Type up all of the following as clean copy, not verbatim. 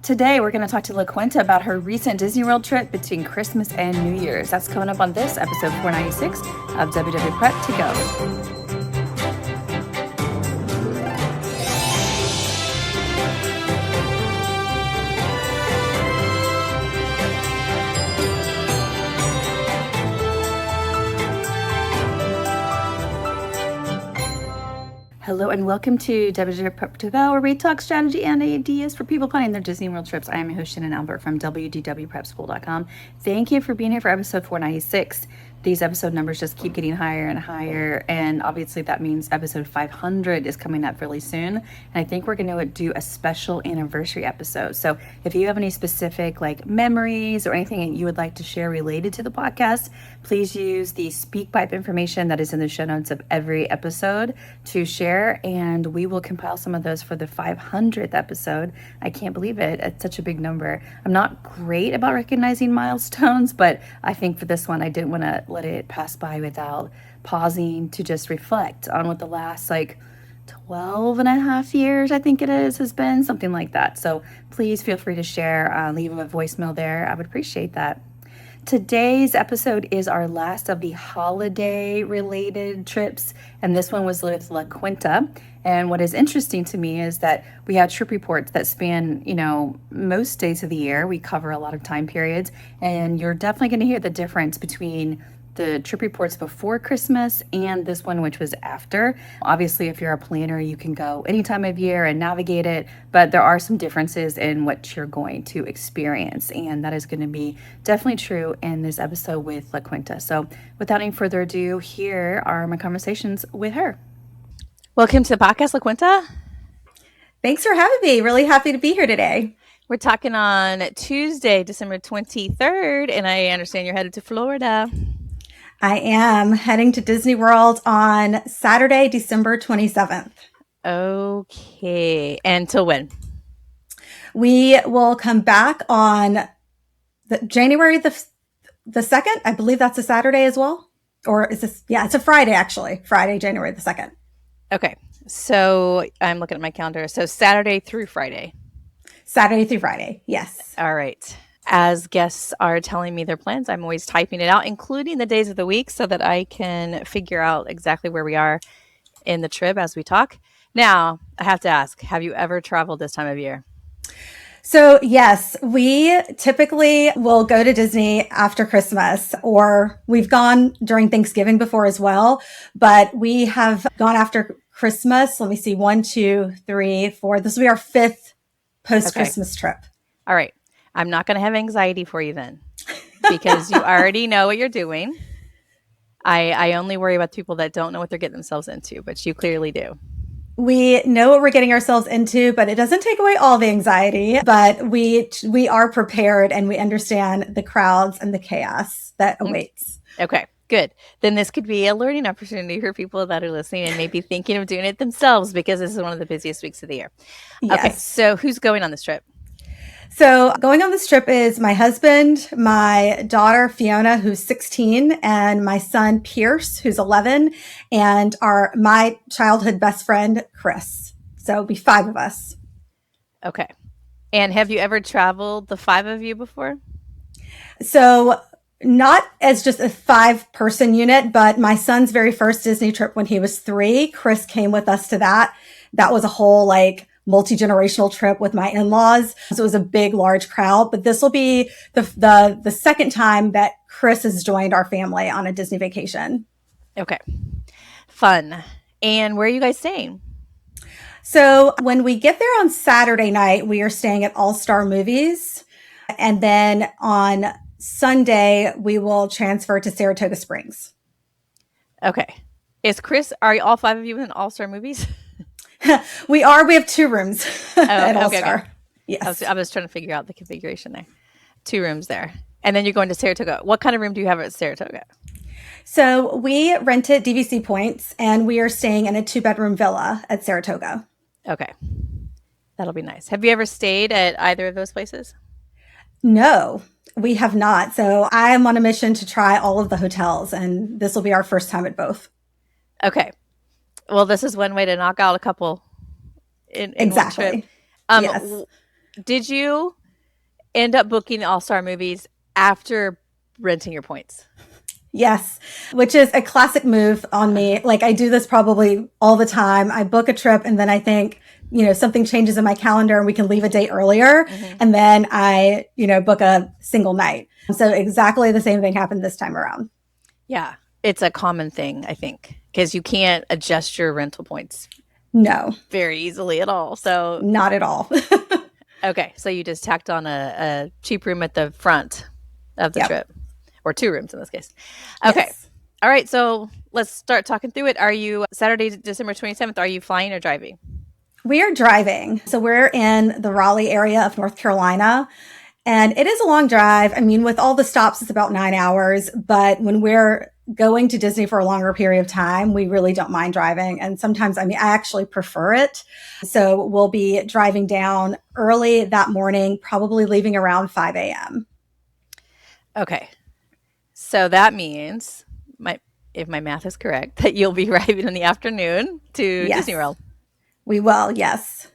Today, we're going to talk to LaQuinta about her recent Disney World trip between Christmas and New Year's. That's coming up on this episode 496 of WDW Prep To Go. Hello and welcome to WDW Prep To Go, where we talk strategy and ideas for people planning their Disney World trips. I am your host, Shannon Albert from WDWPrepSchool.com. Thank you for being here for episode 496. These episode numbers just keep getting higher and higher, and obviously that means episode 500 is coming up really soon. And I think we're going to do a special anniversary episode. So if you have any specific memories or anything that you would like to share related to the podcast, please use the SpeakPipe information that is in the show notes of every episode to share, and we will compile some of those for the 500th episode. I can't believe it. It's such a big number. I'm not great about recognizing milestones, but I think for this one, I didn't want to let it pass by without pausing to just reflect on what the last 12 and a half years, I think it is, has been, something like that. So please feel free to share, leave a voicemail there. I would appreciate that. Today's episode is our last of the holiday-related trips, and this one was with LaQuinta. And what is interesting to me is that we have trip reports that span, most days of the year. We cover a lot of time periods, and you're definitely going to hear the difference between the trip reports before Christmas and this one, which was after. Obviously, if you're a planner, you can go any time of year and navigate it, but there are some differences in what you're going to experience, and that is going to be definitely true in this episode with LaQuinta. So without any further ado, here are my conversations with her. Welcome to the podcast, LaQuinta. Thanks for having me. Really happy to be here today. We're talking on Tuesday, December 23rd, and I understand you're headed to Florida. I am heading to Disney World on Saturday, December 27th. Okay. Until when? We will come back on January the 2nd. I believe that's a Saturday as well. Or is this? Yeah, it's a Friday, actually. Friday, January the 2nd. Okay. So I'm looking at my calendar. So Saturday through Friday. Saturday through Friday. Yes. All right. As guests are telling me their plans, I'm always typing it out, including the days of the week, so that I can figure out exactly where we are in the trip as we talk. Now, I have to ask, have you ever traveled this time of year? So yes, we typically will go to Disney after Christmas, or we've gone during Thanksgiving before as well, but we have gone after Christmas. Let me see, 1, 2, 3, 4. This will be our 5th post-Christmas trip. All right. I'm not going to have anxiety for you then, because you already know what you're doing. I only worry about people that don't know what they're getting themselves into, but you clearly do. We know what we're getting ourselves into, but it doesn't take away all the anxiety. But we are prepared, and we understand the crowds and the chaos that awaits. Okay, good. Then this could be a learning opportunity for people that are listening and maybe thinking of doing it themselves, because this is one of the busiest weeks of the year. Yes. Okay, so who's going on this trip? So going on this trip is my husband, my daughter, Fiona, who's 16, and my son, Pierce, who's 11, and my childhood best friend, Chris. So it'll be 5 of us. Okay. And have you ever traveled, the 5 of you, before? So not as just a 5-person unit, but my son's very first Disney trip when he was 3, Chris came with us to that. That was a whole multi-generational trip with my in-laws. So it was a big, large crowd, but this will be the second time that Chris has joined our family on a Disney vacation. Okay. Fun. And where are you guys staying? So when we get there on Saturday night, we are staying at All Star Movies. And then on Sunday, we will transfer to Saratoga Springs. Okay. Are all 5 of you in All Star Movies? We have 2 rooms at All Star. Okay. Yes. I was trying to figure out the configuration there. 2 rooms there. And then you're going to Saratoga. What kind of room do you have at Saratoga? So we rented DVC points, and we are staying in a 2-bedroom villa at Saratoga. Okay. That'll be nice. Have you ever stayed at either of those places? No, we have not. So I am on a mission to try all of the hotels, and this will be our first time at both. Okay. Well, this is one way to knock out a couple in exactly. one trip. Yes. did you end up booking All-Star Movies after renting your points? Yes, which is a classic move on me. Like I do this probably all the time. I book a trip and then I think, something changes in my calendar and we can leave a day earlier. And then I, book a single night. So exactly the same thing happened this time around. Yeah, it's a common thing, I think, because you can't adjust your rental points No, very easily at all. So, not at all. okay, so you just tacked on a cheap room at the front of the Yep. trip, or 2 rooms in this case. Okay. Yes. All right, so let's start talking through it. Are you Saturday, December 27th, are you flying or driving? We are driving. So we're in the Raleigh area of North Carolina. And it is a long drive. I mean, with all the stops, it's about 9 hours. But when we're going to Disney for a longer period of time, we really don't mind driving. And sometimes, I actually prefer it. So we'll be driving down early that morning, probably leaving around 5 a.m. Okay. So that means, if my math is correct, that you'll be arriving in the afternoon to Yes. Disney World. We will, yes.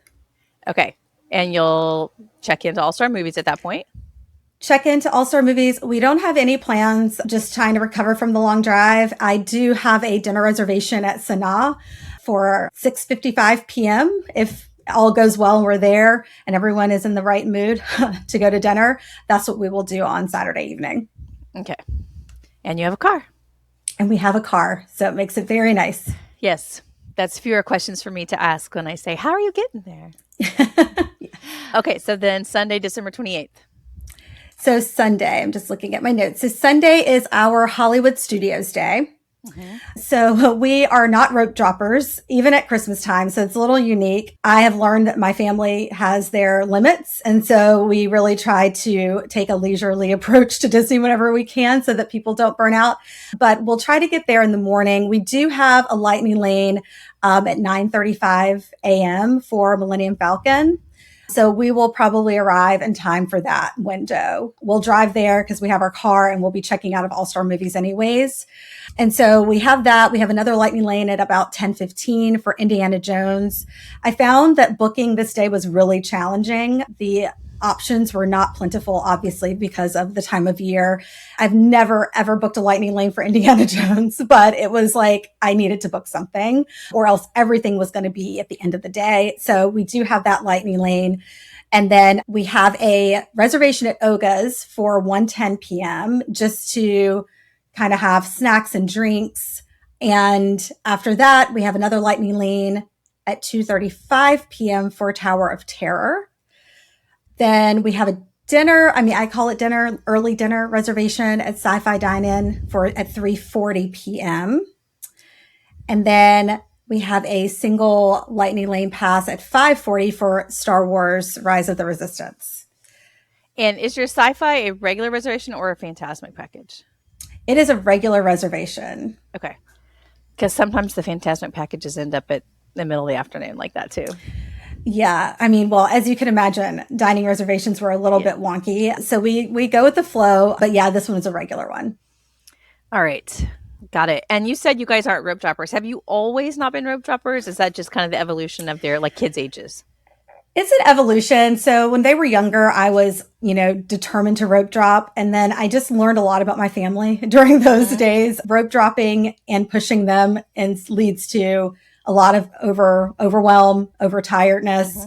Okay. And you'll check into All-Star Movies at that point? Check into All-Star Movies. We don't have any plans, just trying to recover from the long drive. I do have a dinner reservation at Sanaa for 6:55 p.m. If all goes well and we're there and everyone is in the right mood to go to dinner, that's what we will do on Saturday evening. Okay. And you have a car? And we have a car, so it makes it very nice. Yes. That's fewer questions for me to ask when I say, how are you getting there? Okay, so then Sunday, December 28th. So Sunday, I'm just looking at my notes. So Sunday is our Hollywood Studios Day. So we are not rope droppers, even at Christmas time. So it's a little unique. I have learned that my family has their limits. And so we really try to take a leisurely approach to Disney whenever we can so that people don't burn out. But we'll try to get there in the morning. We do have a lightning lane at 9:35 a.m. for Millennium Falcon. So we will probably arrive in time for that window. We'll drive there because we have our car and we'll be checking out of All-Star Movies anyways. And so we have that. We have another lightning lane at about 10:15 for Indiana Jones. I found that booking this day was really challenging. The options were not plentiful, obviously, because of the time of year. I've never, ever booked a lightning lane for Indiana Jones, but it was like I needed to book something or else everything was going to be at the end of the day. So we do have that lightning lane. And then we have a reservation at Oga's for 1:10 p.m. just to kind of have snacks and drinks. And after that, we have another lightning lane at 2:35 p.m. for Tower of Terror. Then we have a dinner. I call it dinner, early dinner reservation at Sci-Fi Dine-In at 3:40 p.m. And then we have a single lightning lane pass at 5:40 for Star Wars Rise of the Resistance. And is your sci-fi a regular reservation or a Fantasmic package? It is a regular reservation. Okay. Because sometimes the Fantasmic packages end up at the middle of the afternoon like that too. Yeah. Well, as you can imagine, dining reservations were a little bit wonky. So we go with the flow. But yeah, this one is a regular one. All right. Got it. And you said you guys aren't rope droppers. Have you always not been rope droppers? Is that just kind of the evolution of their kids' ages? It's an evolution. So when they were younger, I was, determined to rope drop. And then I just learned a lot about my family during those days. Rope dropping and pushing them and leads to a lot of overwhelm, overtiredness,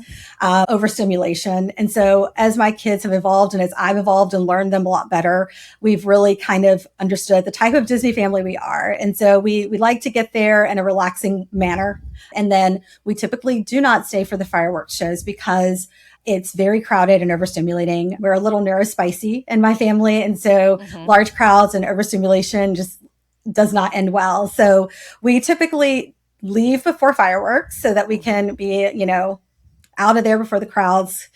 overstimulation. And so as my kids have evolved and as I've evolved and learned them a lot better, we've really kind of understood the type of Disney family we are. And so we like to get there in a relaxing manner. And then we typically do not stay for the fireworks shows because it's very crowded and overstimulating. We're a little neurospicy in my family. And so large crowds and overstimulation just does not end well. So we typically leave before fireworks so that we can be, out of there before the crowds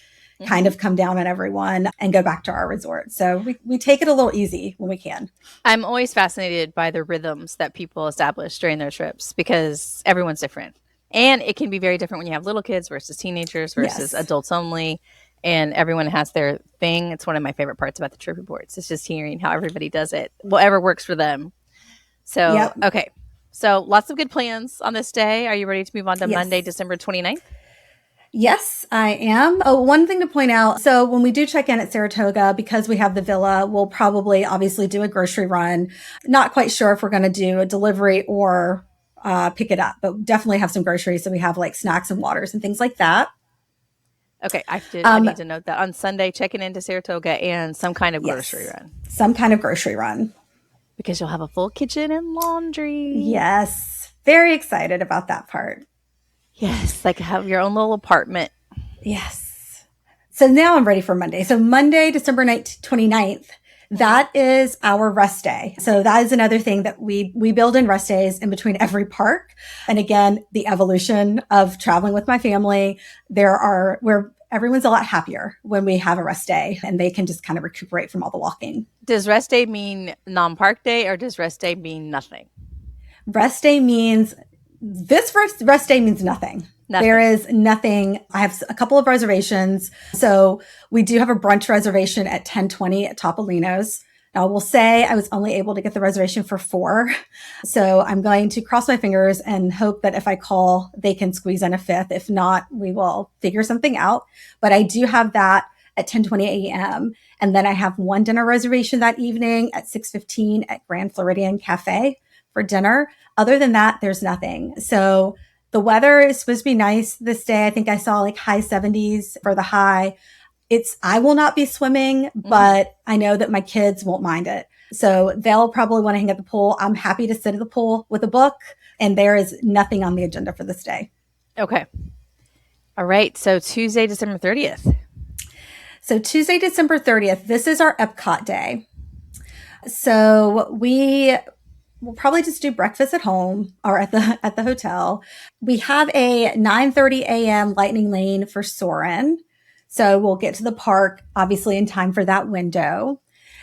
kind of come down on everyone and go back to our resort. So we take it a little easy when we can. I'm always fascinated by the rhythms that people establish during their trips because everyone's different. And it can be very different when you have little kids versus teenagers versus adults only. And everyone has their thing. It's one of my favorite parts about the trip reports. It's just hearing how everybody does it, whatever works for them. So, okay. So lots of good plans on this day. Are you ready to move on to Monday, December 29th? Yes, I am. Oh, one thing to point out. So when we do check in at Saratoga, because we have the villa, we'll probably obviously do a grocery run. Not quite sure if we're going to do a delivery or pick it up, but definitely have some groceries. So we have like snacks and waters and things like that. Okay, I Um, need to note that on Sunday, checking into Saratoga and some kind of grocery yes, run some kind of grocery run. because you'll have a full kitchen and laundry. Yes, very excited about that part. Yes, like have your own little apartment. Yes. So now I'm ready for Monday. So Monday, December 29th, that is our rest day. So that is another thing that we build in rest days in between every park. And again, the evolution of traveling with my family, where everyone's a lot happier when we have a rest day and they can just kind of recuperate from all the walking. Does rest day mean non-park day or does rest day mean nothing? Rest day means rest day means nothing. Nothing. There is nothing. I have a couple of reservations. So we do have a brunch reservation at 10:20 at Topolino's. Now, I will say I was only able to get the reservation for 4. So I'm going to cross my fingers and hope that if I call, they can squeeze in a 5th. If not, we will figure something out. But I do have that at 10:20 a.m. And then I have one dinner reservation that evening at 6:15 at Grand Floridian Cafe for dinner. Other than that, there's nothing. So the weather is supposed to be nice this day. I think I saw like high 70s for the high. I will not be swimming, but I know that my kids won't mind it. So they'll probably want to hang at the pool. I'm happy to sit at the pool with a book, and there is nothing on the agenda for this day. Okay. All right. So Tuesday, December 30th. So Tuesday, December 30th, this is our Epcot day. So we'll probably just do breakfast at home or at the hotel. We have a 9:30 a.m. lightning lane for Soarin'. So we'll get to the park, obviously, in time for that window.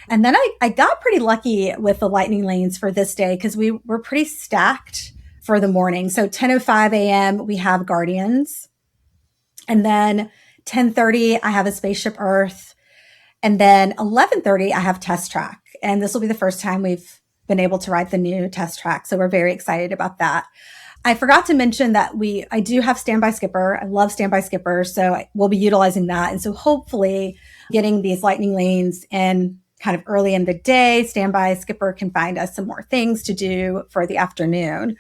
And then I got pretty lucky with the lightning lanes for this day because we were pretty stacked for the morning. So 10:05 a.m., we have Guardians. And then 10:30, I have a Spaceship Earth. And then 11:30, I have Test Track. And this will be the first time we've been able to ride the new Test Track. So we're very excited about that. I forgot to mention that I do have Standby Skipper. I love Standby Skipper. So we'll be utilizing that. And so hopefully getting these lightning lanes in kind of early in the day, Standby Skipper can find us some more things to do for the afternoon.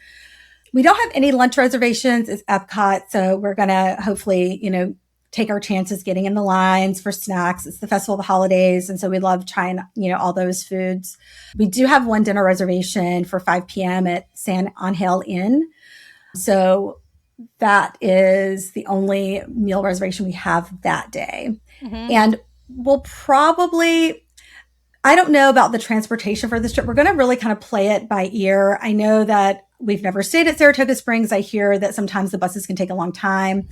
We don't have any lunch reservations. It's Epcot. So we're going to hopefully, take our chances getting in the lines for snacks. It's the Festival of the Holidays. And so we love trying, all those foods. We do have one dinner reservation for 5 p.m. at San Angel Inn. So that is the only meal reservation we have that day. And we'll probably, I don't know about the transportation for this trip. We're going to really kind of play it by ear. I know that we've never stayed at Saratoga Springs. I hear that sometimes the buses can take a long time.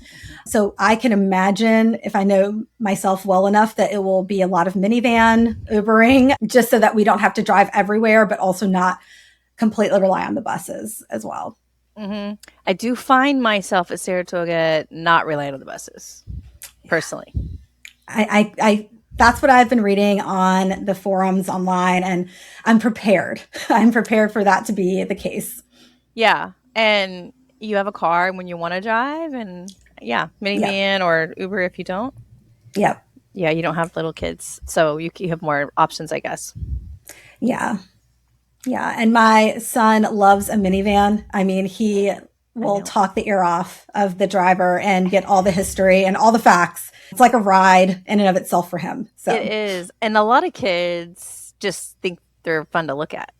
So I can imagine, if I know myself well enough, that it will be a lot of minivan Ubering, just so that we don't have to drive everywhere, but also not completely rely on the buses as well. I do find myself at Saratoga not relying on the buses, personally. I that's what I've been reading on the forums online, and I'm prepared. I'm prepared for that to be the case. Yeah. And you have a car when you want to drive, and minivan or Uber if you don't. Yep. Yeah, you don't have little kids, so you have more options, I guess. Yeah. Yeah. And my son loves a minivan. I mean, he will talk the ear off of the driver and get all the history and all the facts. It's like a ride in and of itself for him. So it is. And a lot of kids just think they're fun to look at.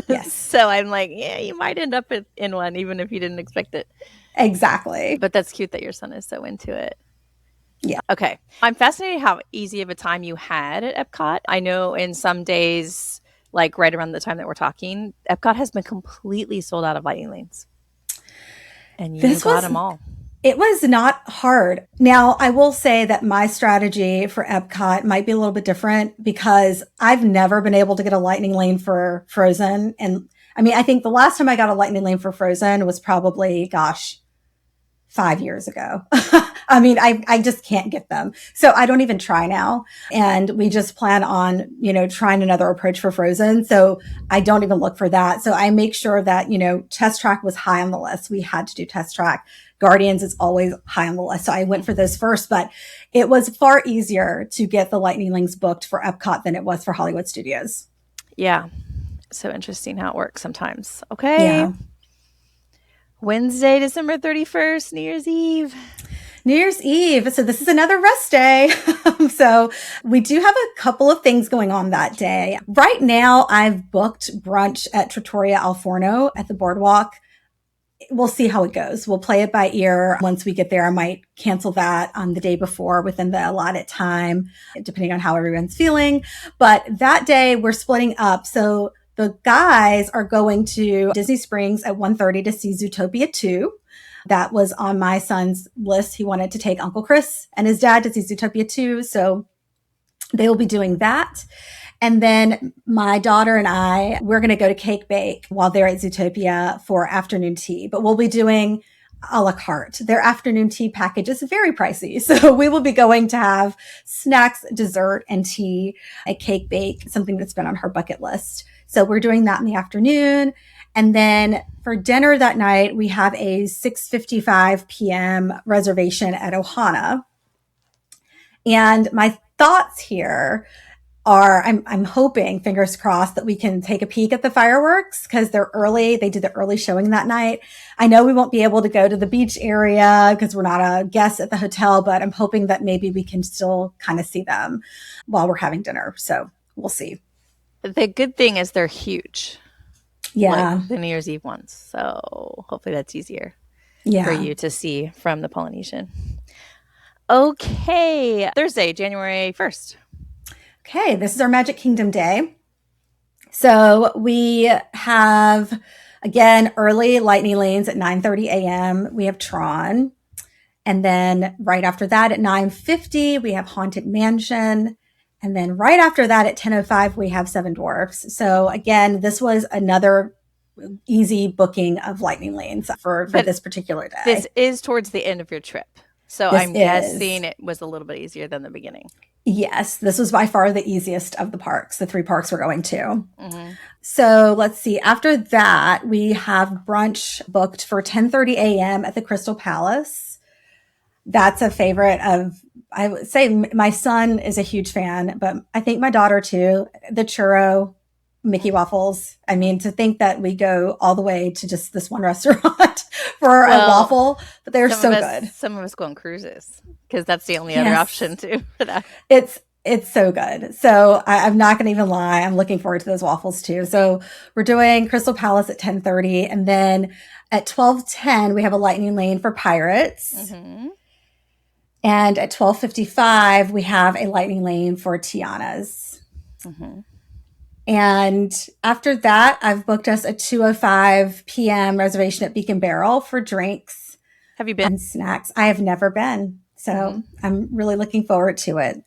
Yes. So I'm like, yeah, you might end up in one even if you didn't expect it. Exactly. But that's cute that your son is so into it. Yeah. Okay. I'm fascinated how easy of a time you had at Epcot. I know in some days, like right around the time that we're talking, Epcot has been completely sold out of lightning lanes. And you got them all. It was not hard. Now, I will say that my strategy for Epcot might be a little bit different because I've never been able to get a lightning lane for Frozen. And I mean, I think the last time I got a lightning lane for Frozen was probably, 5 years ago. I mean, I just can't get them. So I don't even try now. And we just plan on, trying another approach for Frozen. So I don't even look for that. So I make sure that, Test Track was high on the list. We had to do Test Track. Guardians is always high on the list. So I went for those first, but it was far easier to get the Lightning Lanes booked for Epcot than it was for Hollywood Studios. Yeah. So interesting how it works sometimes. Okay. Yeah. Wednesday, December 31st, New Year's Eve. New Year's Eve. So this is another rest day. So we do have a couple of things going on that day. Right now, I've booked brunch at Trattoria Al Forno at the boardwalk. We'll see how it goes. We'll play it by ear. Once we get there, I might cancel that on the day before within the allotted time, depending on how everyone's feeling. But that day, we're splitting up. So the guys are going to Disney Springs at 1:30 to see Zootopia 2. That was on my son's list. He wanted to take Uncle Chris and his dad to see Zootopia 2. So they will be doing that. And then my daughter and I, we're going to go to Cake Bake while they're at Zootopia for afternoon tea. But we'll be doing a la carte. Their afternoon tea package is very pricey. So we will be going to have snacks, dessert, and tea at Cake Bake, something that's been on her bucket list. So we're doing that in the afternoon. And then for dinner that night, we have a 6:55 p.m. reservation at Ohana. And my thoughts here are I'm hoping, fingers crossed, that we can take a peek at the fireworks because they're early. They did the early showing that night. I know we won't be able to go to the beach area because we're not a guest at the hotel, but I'm hoping that maybe we can still kind of see them while we're having dinner. So we'll see. The good thing is they're huge. Yeah. Like the New Year's Eve ones. So hopefully that's easier for for you to see from the Polynesian. Okay. Thursday, January 1st. Okay, this is our Magic Kingdom day. So we have, again, early Lightning Lanes at 9:30 a.m. We have Tron. And then right after that at 9:50, we have Haunted Mansion. And then right after that at 10:05, we have Seven Dwarfs. So again, this was another easy booking of Lightning Lanes for this particular day. This is towards the end of your trip. So I'm guessing it was a little bit easier than the beginning. Yes, this was by far the easiest of the parks, the 3 parks we're going to. Mm-hmm. So let's see. After that, we have brunch booked for 10:30 a.m. at the Crystal Palace. That's a favorite of, I would say my son is a huge fan, but I think my daughter too. The churro, Mickey waffles. I mean, to think that we go all the way to just this one restaurant for a waffle, but they're so good. Some of us go on cruises because that's the only other option too for that. It's so good. So I'm not going to even lie. I'm looking forward to those waffles too. So we're doing Crystal Palace at 10:30, and then at 12:10 we have a Lightning Lane for Pirates. Mm-hmm. And at 12:55 we have a Lightning Lane for Tiana's. Mm-hmm. And after that, I've booked us a 2:05 p.m. reservation at Beak and Barrel for drinks. Have you been? And snacks. I have never been. So I'm really looking forward to it.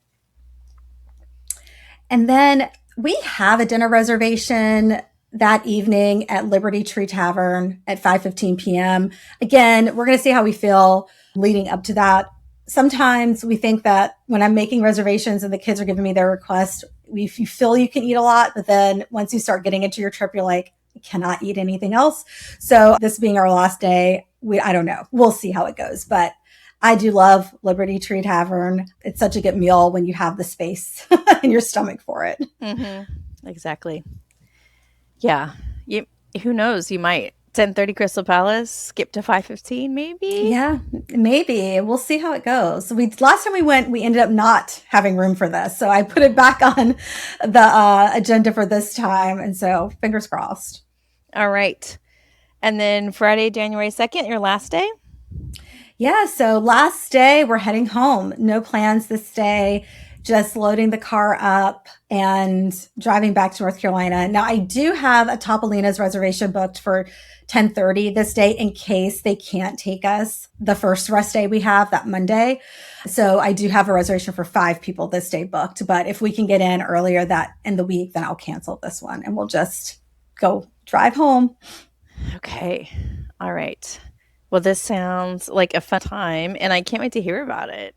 And then we have a dinner reservation that evening at Liberty Tree Tavern at 5:15 p.m. Again, we're going to see how we feel leading up to that. Sometimes we think that when I'm making reservations and the kids are giving me their request, you feel you can eat a lot, but then once you start getting into your trip, you're like, I cannot eat anything else. So this being our last day, I don't know. We'll see how it goes. But I do love Liberty Tree Tavern. It's such a good meal when you have the space in your stomach for it. Mm-hmm. Exactly. Yeah. Who knows? You might 10:30 Crystal Palace, skip to 5:15 maybe? Yeah, maybe. We'll see how it goes. Last time we went, we ended up not having room for this. So I put it back on the agenda for this time. And so fingers crossed. All right. And then Friday, January 2nd, your last day? Yeah, so last day, we're heading home. No plans this day, just loading the car up and driving back to North Carolina. Now, I do have a Topolino's reservation booked for 10:30 this day in case they can't take us the first rest day we have, that Monday. So I do have a reservation for 5 people this day booked. But if we can get in earlier that in the week, then I'll cancel this one and we'll just go drive home. Okay. All right. Well, this sounds like a fun time, and I can't wait to hear about it.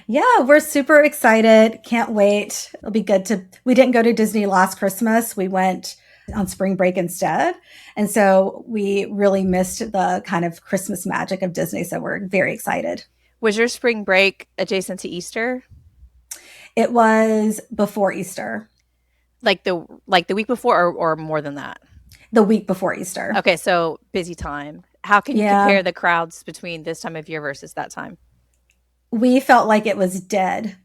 Yeah, we're super excited. Can't wait. It'll be good we didn't go to Disney last Christmas. We went on spring break instead. And so we really missed the kind of Christmas magic of Disney. So we're very excited. Was your spring break adjacent to Easter? It was before Easter, Like the week before or more than that? the week before Easter. Okay, so busy time. How can you Yeah. compare the crowds between this time of year versus that time? We felt like it was dead.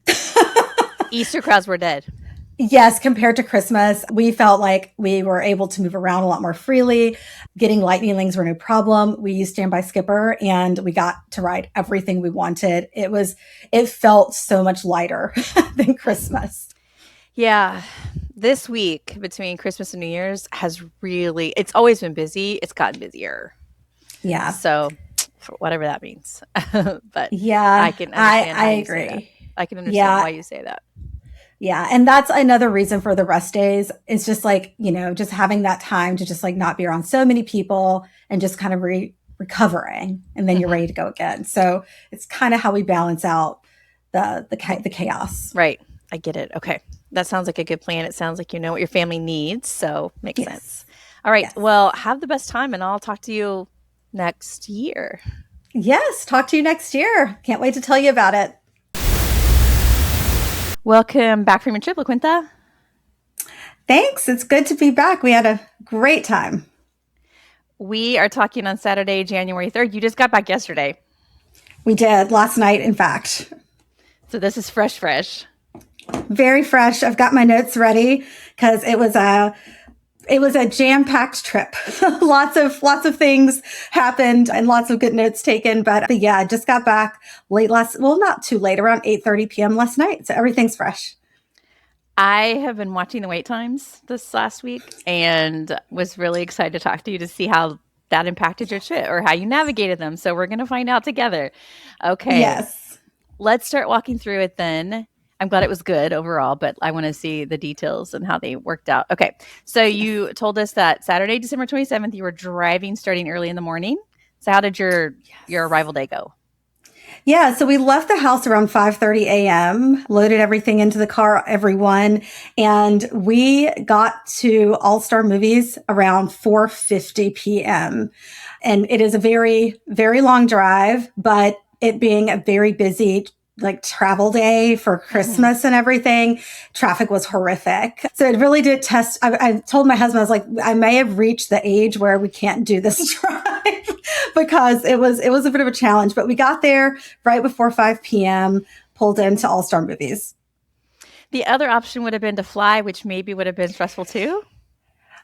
Easter crowds were dead. Yes, compared to Christmas, we felt like we were able to move around a lot more freely. Getting lightning lanes were no problem. We used Standby Skipper and we got to ride everything we wanted. It felt so much lighter than Christmas. Yeah. This week between Christmas and New Year's it's always been busy. It's gotten busier. Yeah. So whatever that means. But I Yeah, can understand I how you say that. agree. I can understand Yeah. why you say that. Yeah. And that's another reason for the rest days. It's just like, just having that time to just like not be around so many people and just kind of recovering. And then you're ready to go again. So it's kind of how we balance out the chaos. Right. I get it. Okay. That sounds like a good plan. It sounds like you know what your family needs. So makes Yes. sense. All right. Yes. Well, have the best time and I'll talk to you next year. Yes. Talk to you next year. Can't wait to tell you about it. Welcome back from your trip, LaQuinta. Thanks. It's good to be back. We had a great time. We are talking on Saturday, January 3rd. You just got back yesterday. We did last night, in fact. So this is fresh. Very fresh. I've got my notes ready because it was a jam-packed trip. lots of things happened and lots of good notes taken. But yeah, I just got back not too late, around 8:30 p.m. last night. So everything's fresh. I have been watching the wait times this last week and was really excited to talk to you to see how that impacted your trip or how you navigated them. So we're going to find out together. Okay. Yes. Let's start walking through it then. I'm glad it was good overall, but I want to see the details and how they worked out. Okay. So you told us that Saturday, December 27th, you were driving starting early in the morning. So how did your arrival day go? Yeah, so we left the house around 5:30 a.m., loaded everything into the car, everyone, and we got to All-Star Movies around 4:50 p.m. And it is a very, very long drive, but it being a very busy travel day for Christmas and everything, traffic was horrific. So it really did test. I told my husband, I was like, I may have reached the age where we can't do this drive because it was a bit of a challenge, but we got there right before 5 p.m., pulled into All-Star Movies. The other option would have been to fly, which maybe would have been stressful too.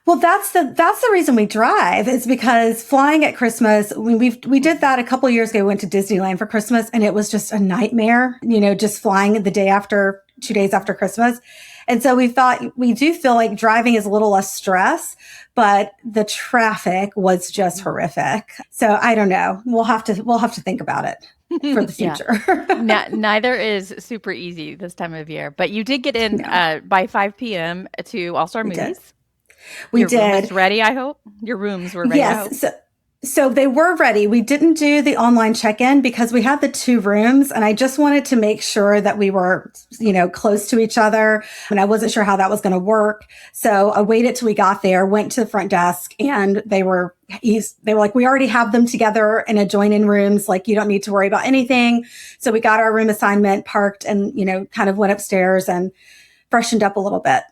Well, that's the reason we drive is because flying at Christmas, we did that a couple of years ago. We went to Disneyland for Christmas and it was just a nightmare, just flying the day after, 2 days after Christmas. And so we do feel like driving is a little less stress, but the traffic was just horrific. So I don't know. We'll have to think about it for the future. Neither is super easy this time of year, but you did get in by 5 p.m. to All-Star Movies. We Your did. room was ready, I hope? Your rooms were ready, Yes. So they were ready. We didn't do the online check-in because we had the 2 rooms and I just wanted to make sure that we were, close to each other. And I wasn't sure how that was going to work. So I waited till we got there, went to the front desk and they were like, we already have them together in adjoining rooms. Like you don't need to worry about anything. So we got our room assignment, parked and, kind of went upstairs and freshened up a little bit.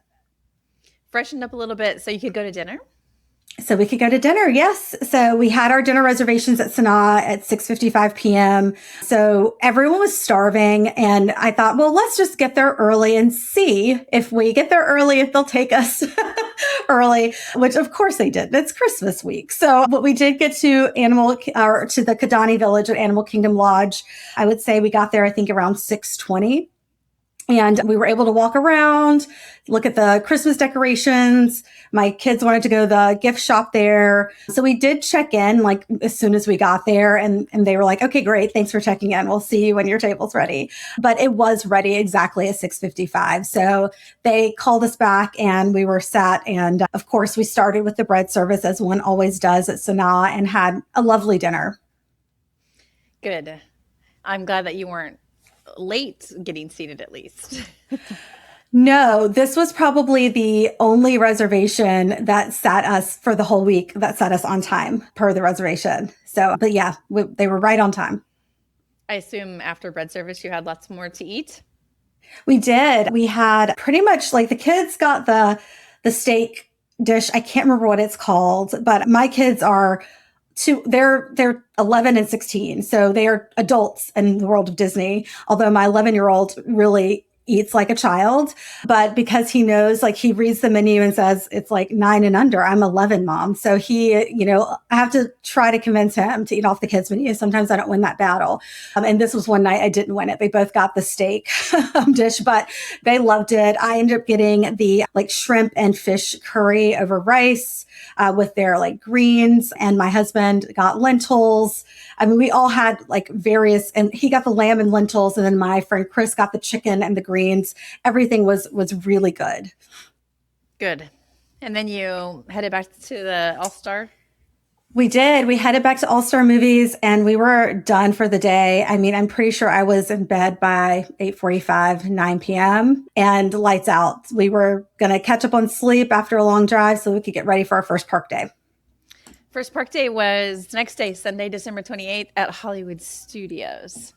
Freshened up a little bit so you could go to dinner? So we could go to dinner. Yes. So we had our dinner reservations at Sanaa at 6:55 p.m. So everyone was starving. And I thought, well, let's just get there early and see if we get there early, if they'll take us early, which of course they did. It's Christmas week. But we did get to to the Kidani Village at Animal Kingdom Lodge. I would say we got there, I think around 6:20. And we were able to walk around, look at the Christmas decorations. My kids wanted to go to the gift shop there. So we did check in as soon as we got there and they were like, okay, great. Thanks for checking in. We'll see you when your table's ready. But it was ready exactly at 6:55. So they called us back and we were sat. And of course we started with the bread service as one always does at Sanaa and had a lovely dinner. Good. I'm glad that you weren't late getting seated at least. No, this was probably the only reservation that sat us for the whole week, that sat us on time per the reservation. So, but yeah, they were right on time. I assume after bread service, you had lots more to eat. We did. We had pretty much like the kids got the steak dish. I can't remember what it's called, but my kids are they're 11 and 16. So they are adults in the world of Disney. Although my 11-year-old really eats like a child, but because he knows, like he reads the menu and says it's like 9 and under. I'm 11, mom. So I have to try to convince him to eat off the kids menu. Sometimes I don't win that battle. And this was one night I didn't win it. They both got the steak dish, but they loved it. I ended up getting the like shrimp and fish curry over rice with their like greens, and my husband got lentils. I mean, we all had like various, and he got the lamb and lentils, and then my friend Chris got the chicken and the greens. Everything was really good. Good. And then you headed back to the All-Star. We did. We headed back to All Star Movies, and we were done for the day. I mean, I'm pretty sure I was in bed by 8:45, 9 p.m. and lights out. We were going to catch up on sleep after a long drive so we could get ready for our first park day. First park day was next day, Sunday, December 28th at Hollywood Studios.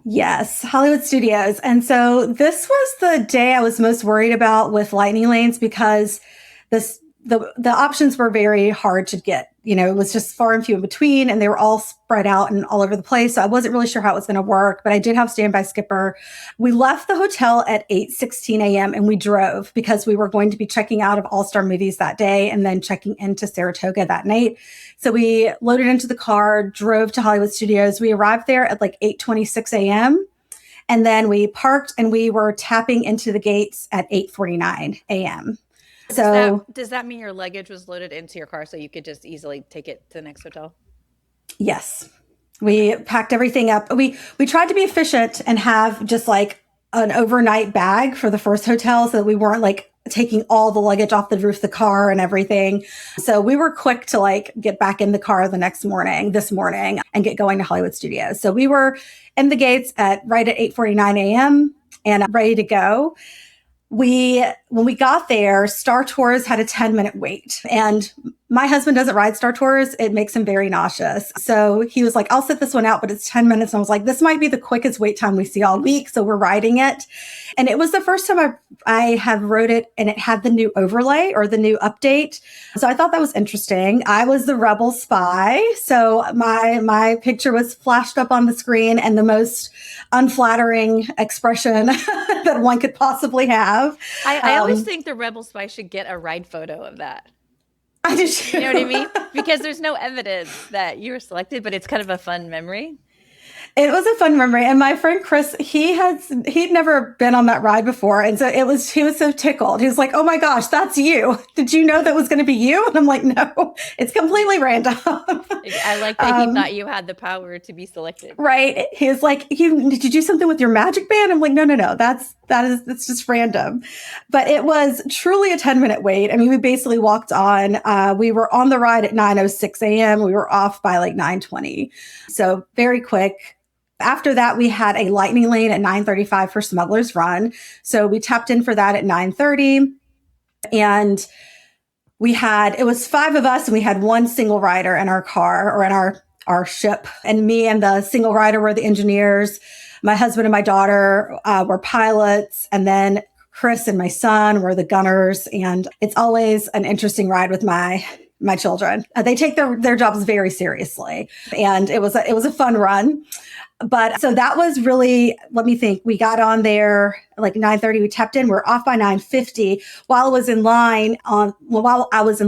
Yes, Hollywood Studios. And so this was the day I was most worried about with lightning lanes because the options were very hard to get. It was just far and few in between, and they were all spread out and all over the place. So I wasn't really sure how it was going to work, but I did have standby skipper. We left the hotel at 8:16 a.m. and we drove because we were going to be checking out of All-Star Movies that day and then checking into Saratoga that night. So we loaded into the car, drove to Hollywood Studios. We arrived there at like 8:26 a.m. And then we parked and we were tapping into the gates at 8:49 a.m. So does that mean your luggage was loaded into your car so you could just easily take it to the next hotel? yes, we packed everything up. We tried to be efficient and have just like an overnight bag for the first hotel so that we weren't like taking all the luggage off the roof of the car and everything. So we were quick to like get back in the car this morning and get going to Hollywood Studios. So we were in the gates right at 8:49 a.m. and ready to go. When we got there, Star Tours had a 10-minute wait, and my husband doesn't ride Star Tours. It makes him very nauseous. So he was like, I'll sit this one out, but it's 10 minutes. And I was like, this might be the quickest wait time we see all week. So we're riding it. And it was the first time I have rode it, and it had the new overlay or the new update. So I thought that was interesting. I was the rebel spy. So my picture was flashed up on the screen, and the most unflattering expression that one could possibly have. I always think the rebel spy should get a ride photo of that. I just, You know what I mean? Because there's no evidence that you were selected, but it's kind of a fun memory. It was a fun memory. And my friend Chris, he'd never been on that ride before. And so he was so tickled. He was like, oh my gosh, that's you. Did you know that was going to be you? And I'm like, no, it's completely random. I like that he thought you had the power to be selected. Right. He was like, did you do something with your magic band? I'm like, no, that's just random. But it was truly a 10-minute wait. I mean, we basically walked on. We were on the ride at 9:06 a.m. We were off by like 9:20. So very quick. After that, we had a lightning lane at 9:35 for Smuggler's Run. So we tapped in for that at 9:30. And it was 5 of us, and we had one single rider in our car or in our ship. And me and the single rider were the engineers. My husband and my daughter were pilots. And then Chris and my son were the gunners. And it's always an interesting ride with my children. They take their jobs very seriously. And it was a fun run. But so that was really, let me think, we got on there like 9:30, we tapped in, we're off by 9:50. While I was in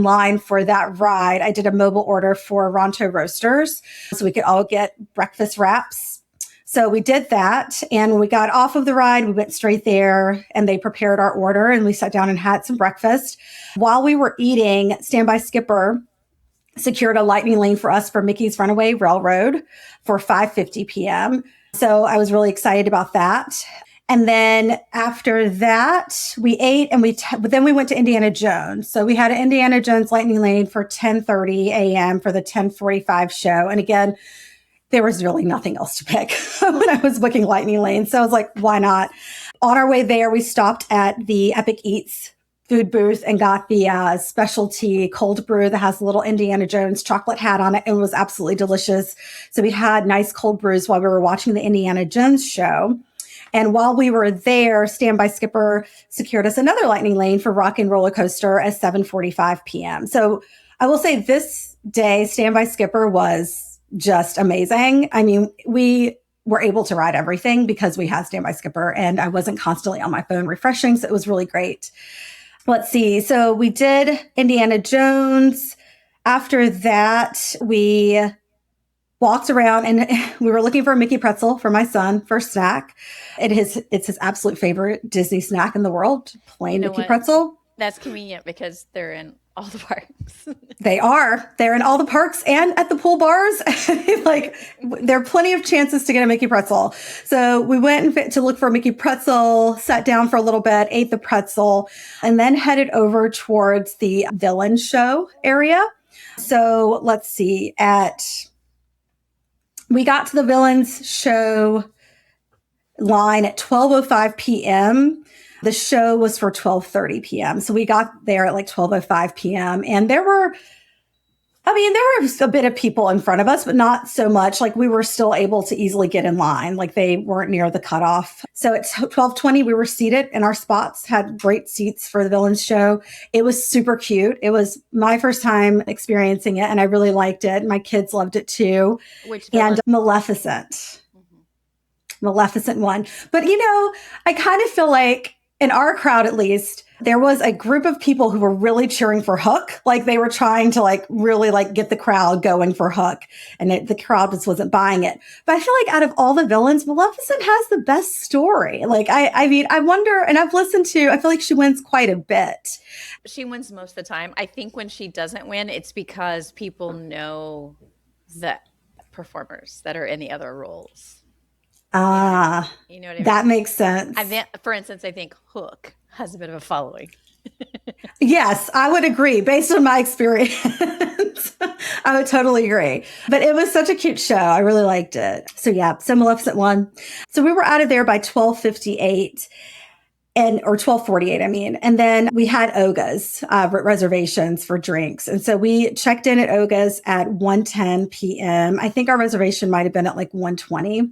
line for that ride, I did a mobile order for Ronto Roasters so we could all get breakfast wraps. So we did that. And when we got off of the ride, we went straight there and they prepared our order and we sat down and had some breakfast. While we were eating, Standby Skipper secured a lightning lane for us for Mickey's Runaway Railroad for 5:50 p.m. So I was really excited about that. And then after that, we ate and then we went to Indiana Jones. So we had an Indiana Jones lightning lane for 10:30 a.m. for the 10:45 show. And again, there was really nothing else to pick when I was booking lightning lanes. So I was like, why not? On our way there, we stopped at the Epic Eats food booth and got the specialty cold brew that has a little Indiana Jones chocolate hat on it and was absolutely delicious. So we had nice cold brews while we were watching the Indiana Jones show. And while we were there, Standby Skipper secured us another lightning lane for Rock and Roller Coaster at 7:45 p.m. So I will say this day, Standby Skipper was just amazing. I mean, we were able to ride everything because we had Standby Skipper and I wasn't constantly on my phone refreshing. So it was really great. Let's see. So we did Indiana Jones. After that, we walked around and we were looking for a Mickey pretzel for my son for a snack. It's his absolute favorite Disney snack in the world, plain Mickey pretzel. That's convenient because they're in all the parks. They are. They're in all the parks and at the pool bars. Like, there are plenty of chances to get a Mickey pretzel. So we went to look for a Mickey pretzel, sat down for a little bit, ate the pretzel, and then headed over towards the villain show area. So let's see. We got to the villains show line at 12:05 p.m. The show was for 12:30 p.m. So we got there at like 12:05 p.m. And there were a bit of people in front of us, but not so much. Like, we were still able to easily get in line. Like, they weren't near the cutoff. So at 12:20, we were seated in our spots, had great seats for the villains show. It was super cute. It was my first time experiencing it, and I really liked it. My kids loved it too. Which villain? And Maleficent. Maleficent won. But, I kind of feel like in our crowd, at least, there was a group of people who were really cheering for Hook. Like, they were trying to really get the crowd going for Hook, and the crowd just wasn't buying it. But I feel like out of all the villains, Maleficent has the best story. Like, I mean, I wonder, and I feel like she wins quite a bit. She wins most of the time. I think when she doesn't win, it's because people know the performers that are in the other roles. You know what I mean? That makes sense. For instance, I think Hook has a bit of a following. Yes, I would agree. Based on my experience, I would totally agree. But it was such a cute show. I really liked it. So yeah, so Maleficent won. So we were out of there by 12:58 or 12:48, I mean. And then we had Oga's reservations for drinks. And so we checked in at Oga's at 1:10 p.m. I think our reservation might have been at like 1:20.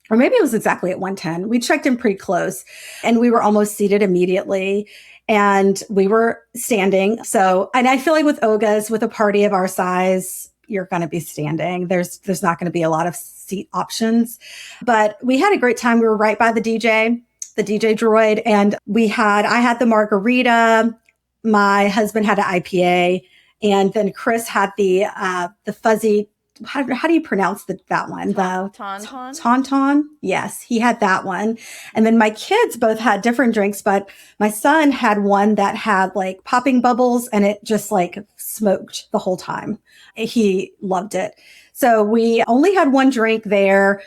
Or maybe it was exactly at 1:10. We checked in pretty close and we were almost seated immediately and we were standing. So, and I feel like with Oga's, with a party of our size, you're going to be standing. There's not going to be a lot of seat options, but we had a great time. We were right by the DJ droid, and I had the margarita. My husband had an IPA, and then Chris had the fuzzy, how do you pronounce that one? The Tauntaun. Yes, he had that one. And then my kids both had different drinks, but my son had one that had like popping bubbles and it just like smoked the whole time. He loved it. So we only had one drink there.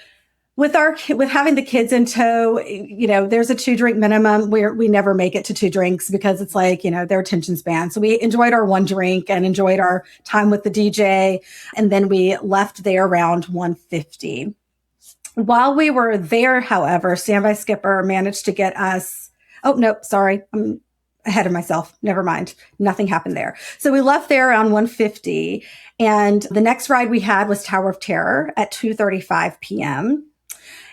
With having the kids in tow, there's a 2-drink minimum. We never make it to 2 drinks because it's like, their attention span. So we enjoyed our 1 drink and enjoyed our time with the DJ. And then we left there around 1:50. While we were there, however, Standby Skipper managed to get us. Oh, no, sorry. I'm ahead of myself. Never mind. Nothing happened there. So we left there around 1:50. And the next ride we had was Tower of Terror at 2:35 p.m.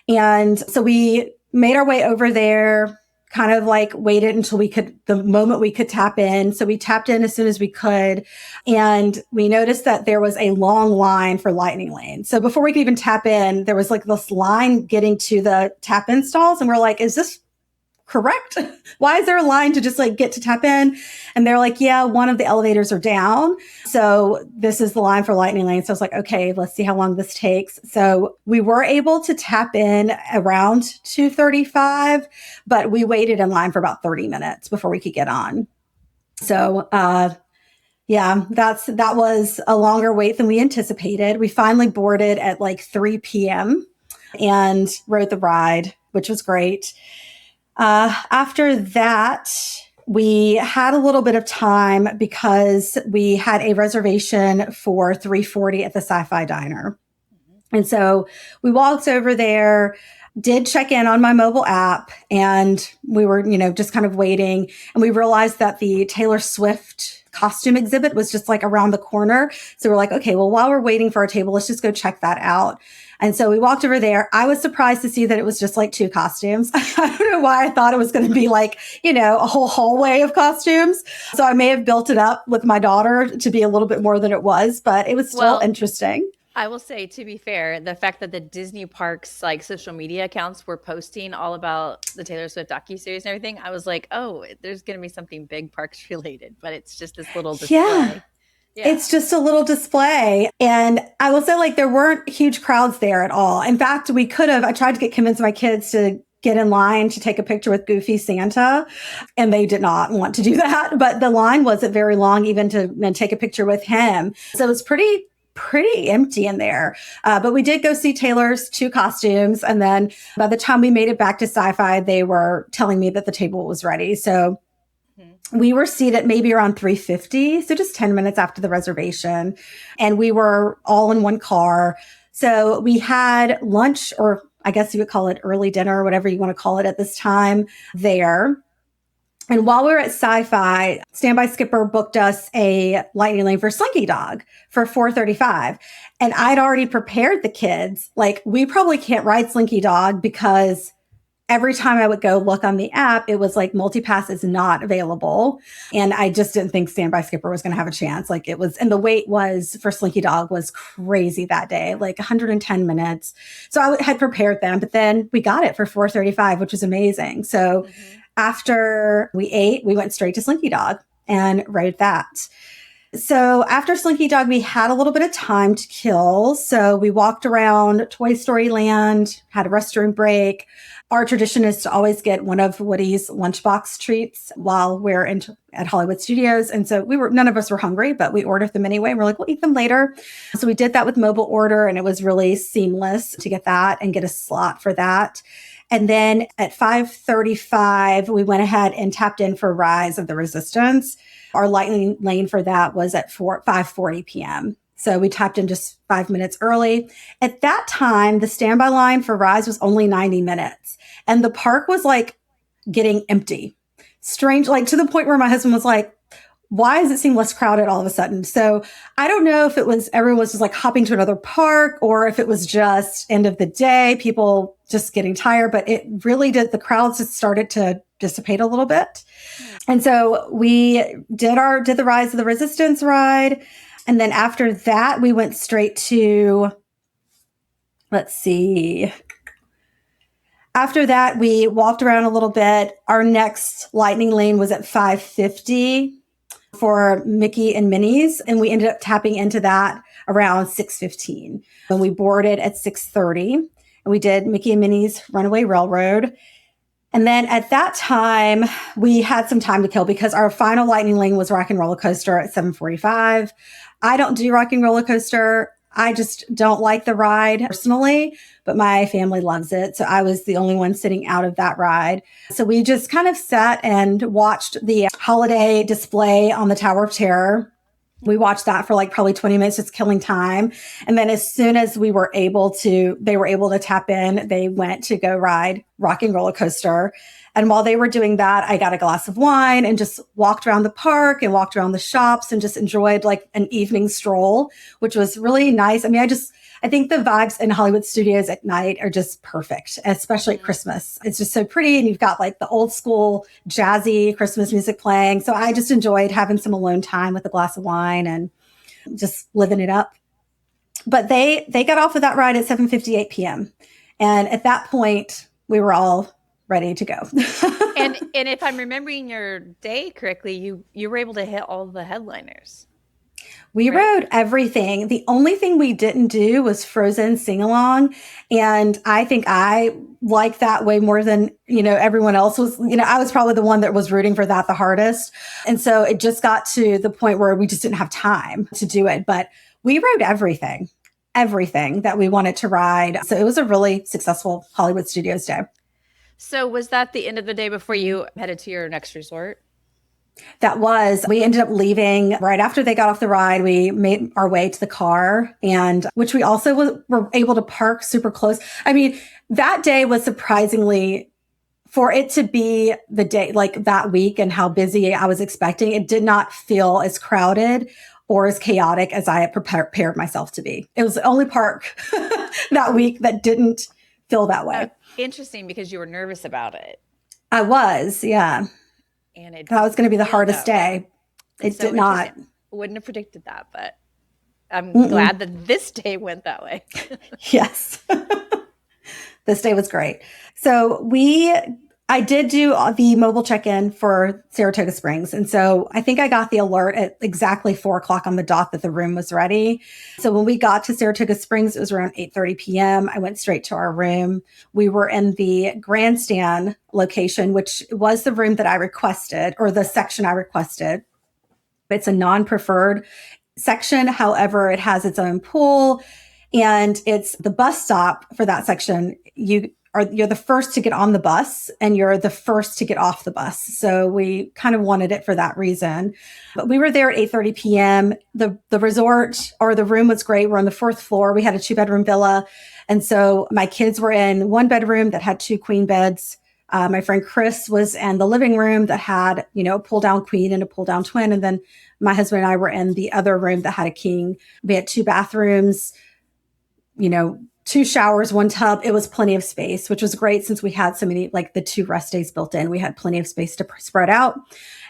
And so we made our way over there, kind of like waited until the moment we could tap in. So we tapped in as soon as we could. And we noticed that there was a long line for Lightning Lane. So before we could even tap in, there was like this line getting to the tap in stalls. And we're like, is this correct? Why is there a line to just like get to tap in? And they're like, yeah, one of the elevators are down. So this is the line for Lightning Lane. So I was like, okay, let's see how long this takes. So we were able to tap in around 2:35, but we waited in line for about 30 minutes before we could get on. So, yeah, that was a longer wait than we anticipated. We finally boarded at like 3 p.m. and rode the ride, which was great. After that, we had a little bit of time because we had a reservation for 3:40 at the Sci-Fi Diner. And so we walked over there. did check in on my mobile app, and we were, just kind of waiting, and we realized that the Taylor Swift costume exhibit was just like around the corner. So we're like, okay, well, while we're waiting for our table, let's just go check that out. And so we walked over there. I was surprised to see that it was just like 2 costumes. I don't know why I thought it was going to be like, a whole hallway of costumes. So I may have built it up with my daughter to be a little bit more than it was, but it was still interesting. I will say, to be fair, the fact that the Disney parks like social media accounts were posting all about the Taylor Swift docuseries and everything, I was like, oh, there's going to be something big parks related, but it's just this little display. Yeah. It's just a little display. And I will say, like, there weren't huge crowds there at all. In fact, I tried to convince my kids to get in line to take a picture with Goofy Santa, and they did not want to do that. But the line wasn't very long even to take a picture with him. So it was pretty empty in there. But we did go see Taylor's 2 costumes. And then by the time we made it back to Sci-Fi, they were telling me that the table was ready. So we were seated maybe around 3:50, so just 10 minutes after the reservation. And we were all in one car. So we had lunch, or I guess you would call it early dinner, whatever you want to call it at this time there. And while we were at Sci-Fi, Standby Skipper booked us a lightning lane for Slinky Dog for 4:35. And I'd already prepared the kids. Like, we probably can't ride Slinky Dog because every time I would go look on the app, it was like multipass is not available. And I just didn't think Standby Skipper was going to have a chance. Like, it was, and the wait was for Slinky Dog was crazy that day, like 110 minutes. So I had prepared them, but then we got it for 4:35, which was amazing. So after we ate, we went straight to Slinky Dog and rode that. So after Slinky Dog, we had a little bit of time to kill. So we walked around Toy Story Land, had a restroom break. Our tradition is to always get one of Woody's lunchbox treats while we're at Hollywood Studios. And so none of us were hungry, but we ordered them anyway. We're like, we'll eat them later. So we did that with mobile order, and it was really seamless to get that and get a slot for that. And then at 5:35, we went ahead and tapped in for Rise of the Resistance. Our lightning lane for that was at 5:40 p.m. So we tapped in just 5 minutes early. At that time, the standby line for Rise was only 90 minutes. And the park was like getting empty. Strange, like to the point where my husband was like, why does it seem less crowded all of a sudden? So I don't know if it was everyone was just like hopping to another park, or if it was just end of the day, people just getting tired, but it really did. The crowds just started to dissipate a little bit. And so we did the Rise of the Resistance ride. And then after that, we went straight to, let's see. After that, we walked around a little bit. Our next lightning lane was at 5:50 for Mickey and Minnie's, and we ended up tapping into that around 6:15. And we boarded at 6:30, and we did Mickey and Minnie's Runaway Railroad. And then at that time, we had some time to kill because our final lightning lane was Rock and Roller Coaster at 7:45. I don't do Rock and Roller Coaster. I just don't like the ride personally, but my family loves it. So I was the only one sitting out of that ride. So we just kind of sat and watched the holiday display on the Tower of Terror. We watched that for like probably 20 minutes, just killing time. And then as soon as they were able to tap in, they went to go ride Rock and Roller Coaster. And while they were doing that, I got a glass of wine and just walked around the park and walked around the shops and just enjoyed like an evening stroll, which was really nice. I mean, I think the vibes in Hollywood Studios at night are just perfect, especially at Christmas. It's just so pretty. And you've got like the old school jazzy Christmas music playing. So I just enjoyed having some alone time with a glass of wine and just living it up. But they got off of that ride at 7:58 p.m. And at that point, we were all ready to go. and if I'm remembering your day correctly, you were able to hit all the headliners. We rode everything. The only thing we didn't do was Frozen sing along. And I think I like that way more than, everyone else was. I was probably the one that was rooting for that the hardest. And so it just got to the point where we just didn't have time to do it. But we rode everything that we wanted to ride. So it was a really successful Hollywood Studios day. So was that the end of the day before you headed to your next resort? We ended up leaving right after they got off the ride. We made our way to the car, and which we also were able to park super close. I mean, that day was surprisingly, for it to be the day, like that week and how busy I was expecting, it did not feel as crowded or as chaotic as I had prepared myself to be. It was the only park that week that didn't feel that way. Interesting, because you were nervous about it. I was, yeah. And that was going to be the hardest day. It did not. Wouldn't have predicted that, but I'm Mm-mm. glad that this day went that way. Yes. This day was great. So I did do the mobile check-in for Saratoga Springs. And so I think I got the alert at exactly 4:00 on the dot that the room was ready. So when we got to Saratoga Springs, it was around 8:30 p.m. I went straight to our room. We were in the grandstand location, which was the room that I requested, or the section I requested. It's a non-preferred section. However, it has its own pool, and it's the bus stop for that section. You're the first to get on the bus, and you're the first to get off the bus. So we kind of wanted it for that reason. But we were there at 8:30 p.m. The resort, or the room, was great. We're on the 4th floor. We had a 2-bedroom villa. And so my kids were in one bedroom that had 2 queen beds. My friend Chris was in the living room that had, a pull down queen and a pull down twin. And then my husband and I were in the other room that had a king. We had 2 bathrooms, 2 showers, 1 tub. It was plenty of space, which was great since we had so many, like the 2 rest days built in. We had plenty of space to spread out.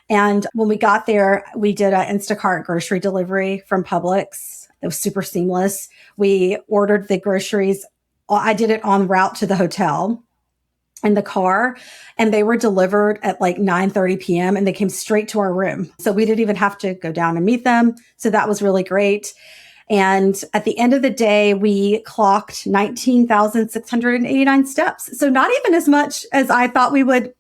And when we got there, we did an Instacart grocery delivery from Publix. It was super seamless. We ordered the groceries. I did it en route to the hotel in the car, and they were delivered at like 9:30 p.m. and they came straight to our room. So we didn't even have to go down and meet them. So that was really great. And at the end of the day, we clocked 19,689 steps. So not even as much as I thought we would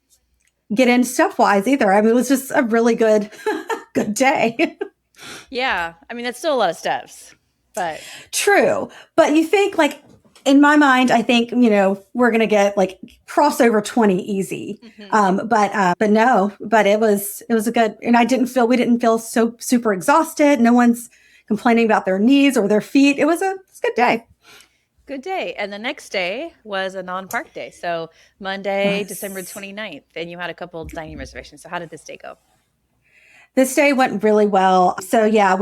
get in step wise either. I mean, it was just a really good, good day. Yeah. I mean, that's still a lot of steps, but. True. But you think, like, in my mind, I think, we're going to get like cross over 20 easy. Mm-hmm. But no, but it was a good, and we didn't feel so super exhausted. No one's complaining about their knees or their feet. It was a good day. Good day. And the next day was a non-park day. So Monday, Yes. December 29th, and you had a couple dining reservations. So how did this day go? This day went really well. So yeah,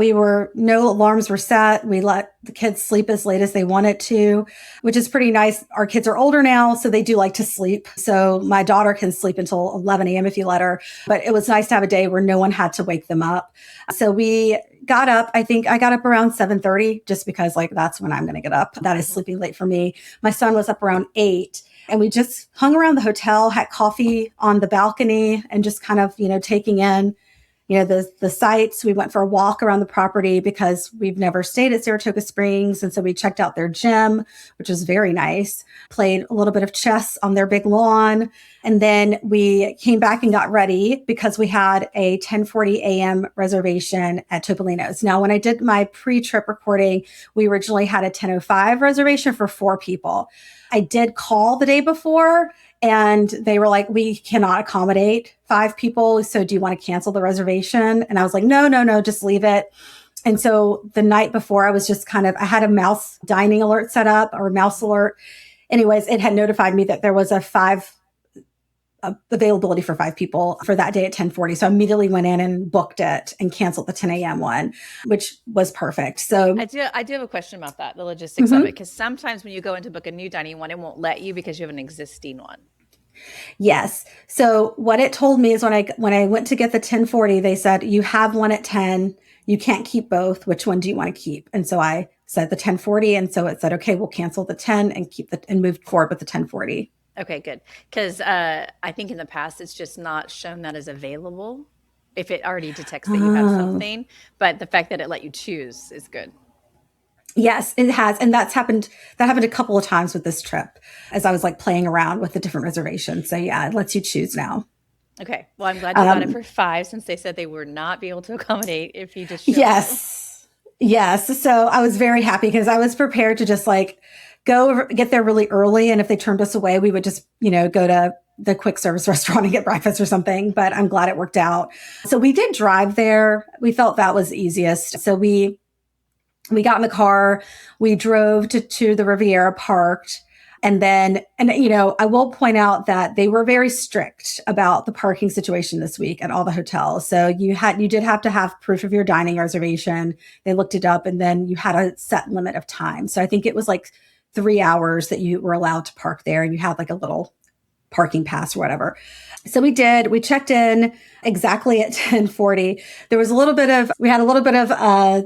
no alarms were set. We let the kids sleep as late as they wanted to, which is pretty nice. Our kids are older now, so they do like to sleep. So my daughter can sleep until 11 a.m. if you let her. But it was nice to have a day where no one had to wake them up. So we got up. I think I got up around 7:30, just because like that's when I'm going to get up. That is sleeping late for me. My son was up around 8. And we just hung around the hotel, had coffee on the balcony, and just kind of, taking in the sites. We went for a walk around the property because we've never stayed at Saratoga Springs. And so we checked out their gym, which was very nice, played a little bit of chess on their big lawn. And then we came back and got ready because we had a 10:40 a.m. reservation at Topolino's. Now, when I did my pre-trip recording, we originally had a 10:05 reservation for 4 people. I did call the day before, and they were like, we cannot accommodate 5 people. So do you want to cancel the reservation? And I was like, no, just leave it. And so the night before, I had a mouse dining alert set up, or mouse alert. Anyways, it had notified me that there was a availability for 5 people for that day at 10:40. So I immediately went in and booked it and canceled the 10 a.m. one, which was perfect. So I do have a question about that, the logistics of it, because sometimes when you go in to book a new dining one, it won't let you because you have an existing one. Yes. So what it told me is when I went to get the 10:40, they said, you have one at 10. You can't keep both. Which one do you want to keep? And so I said the 10:40. And so it said, okay, we'll cancel the 10 and move forward with the 10:40. Okay, good. Because I think in the past, it's just not shown that as available if it already detects that you have something. But the fact that it let you choose is good. Yes, it has. And that happened a couple of times with this trip as I was like playing around with the different reservations. So yeah, it lets you choose now. Okay. Well, I'm glad you got it for 5, since they said they would not be able to accommodate if you just showed Yes. up. Yes. So I was very happy because I was prepared to just like get there really early. And if they turned us away, we would just, go to the quick service restaurant and get breakfast or something, but I'm glad it worked out. So we did drive there. We felt that was easiest. So we got in the car, we drove to the Riviera, parked. And then, I will point out that they were very strict about the parking situation this week at all the hotels. So you did have to have proof of your dining reservation. They looked it up, and then you had a set limit of time. So I think it was like 3 hours that you were allowed to park there, and you had like a little parking pass or whatever. So we checked in exactly at 10:40. We had a little bit of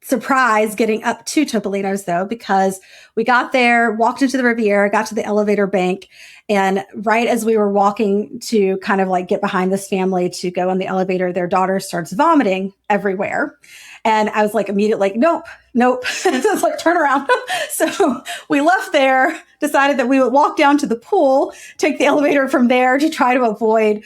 surprise getting up to Topolino's though, because we got there, walked into the Riviera, got to the elevator bank. And right as we were walking to kind of like get behind this family to go on the elevator, their daughter starts vomiting everywhere. And I was like, immediately like, nope. It's like, turn around. So we left there, decided that we would walk down to the pool, take the elevator from there to try to avoid,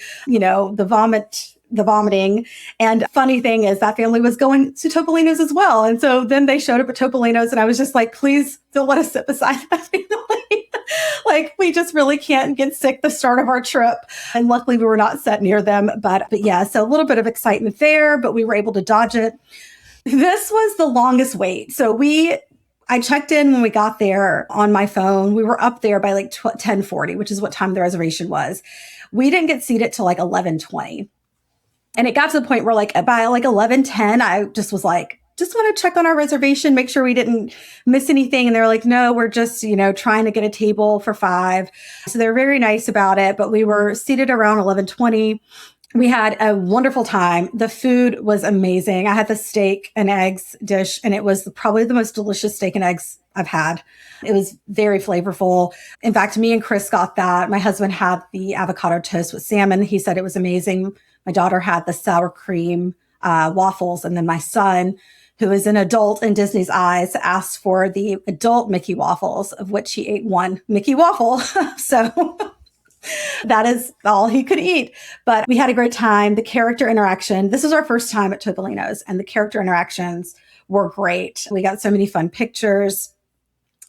the vomiting. And funny thing is that family was going to Topolino's as well. And so then they showed up at Topolino's, and I was just like, please don't let us sit beside that family. Like, we just really can't get sick the start of our trip. And luckily we were not set near them. But yeah, so a little bit of excitement there, but we were able to dodge it. This was the longest wait. So I checked in when we got there on my phone. We were up there by like 10:40, which is what time the reservation was. We didn't get seated till like 11:20. And it got to the point where like by like 11:10, I just was like, just want to check on our reservation, make sure we didn't miss anything. And they're like, no, we're just, trying to get a table for 5. So they're very nice about it. But we were seated around 11:20. We had a wonderful time. The food was amazing. I had the steak and eggs dish, and it was probably the most delicious steak and eggs I've had. It was very flavorful. In fact, me and Chris got that. My husband had the avocado toast with salmon. He said it was amazing. My daughter had the sour cream waffles. And then my son, who is an adult in Disney's eyes, asked for the adult Mickey waffles, of which he ate one Mickey waffle. So that is all he could eat. But we had a great time. The character interaction, this was our first time at Topolino's, and the character interactions were great. We got so many fun pictures.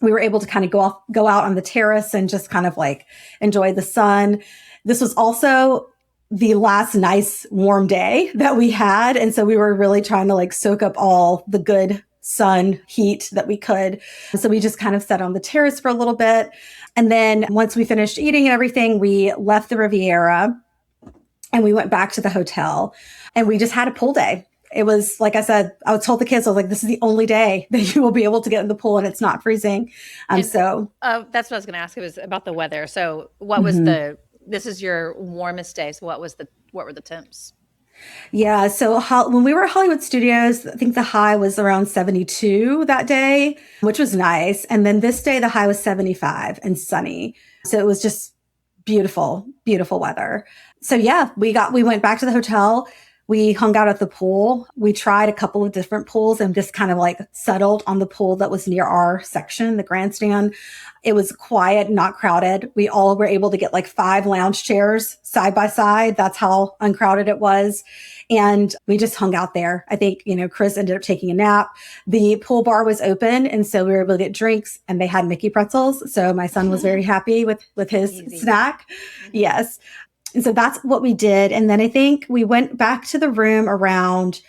We were able to kind of go out on the terrace and just kind of like enjoy the sun. This was also the last nice warm day that we had. And so we were really trying to like soak up all the good sun heat that we could. So we just kind of sat on the terrace for a little bit. And then once we finished eating and everything, we left the Riviera and we went back to the hotel, and we just had a pool day. It was, like I said, I told the kids, I was like, this is the only day that you will be able to get in the pool and it's not freezing. That's what I was going to ask. It was about the weather. So what was this is your warmest day. So what were the temps? Yeah. So when we were at Hollywood Studios, I think the high was around 72 that day, which was nice. And then this day, the high was 75 and sunny. So it was just beautiful, beautiful weather. So yeah, we went back to the hotel. We hung out at the pool. We tried a couple of different pools and just kind of like settled on the pool that was near our section, the grandstand. It was quiet, not crowded. We all were able to get like 5 lounge chairs side by side. That's how uncrowded it was. And we just hung out there. I think, Chris ended up taking a nap. The pool bar was open. And so we were able to get drinks, and they had Mickey pretzels. So my son was very happy with his snack. Yes. And so that's what we did. And then I think we went back to the room around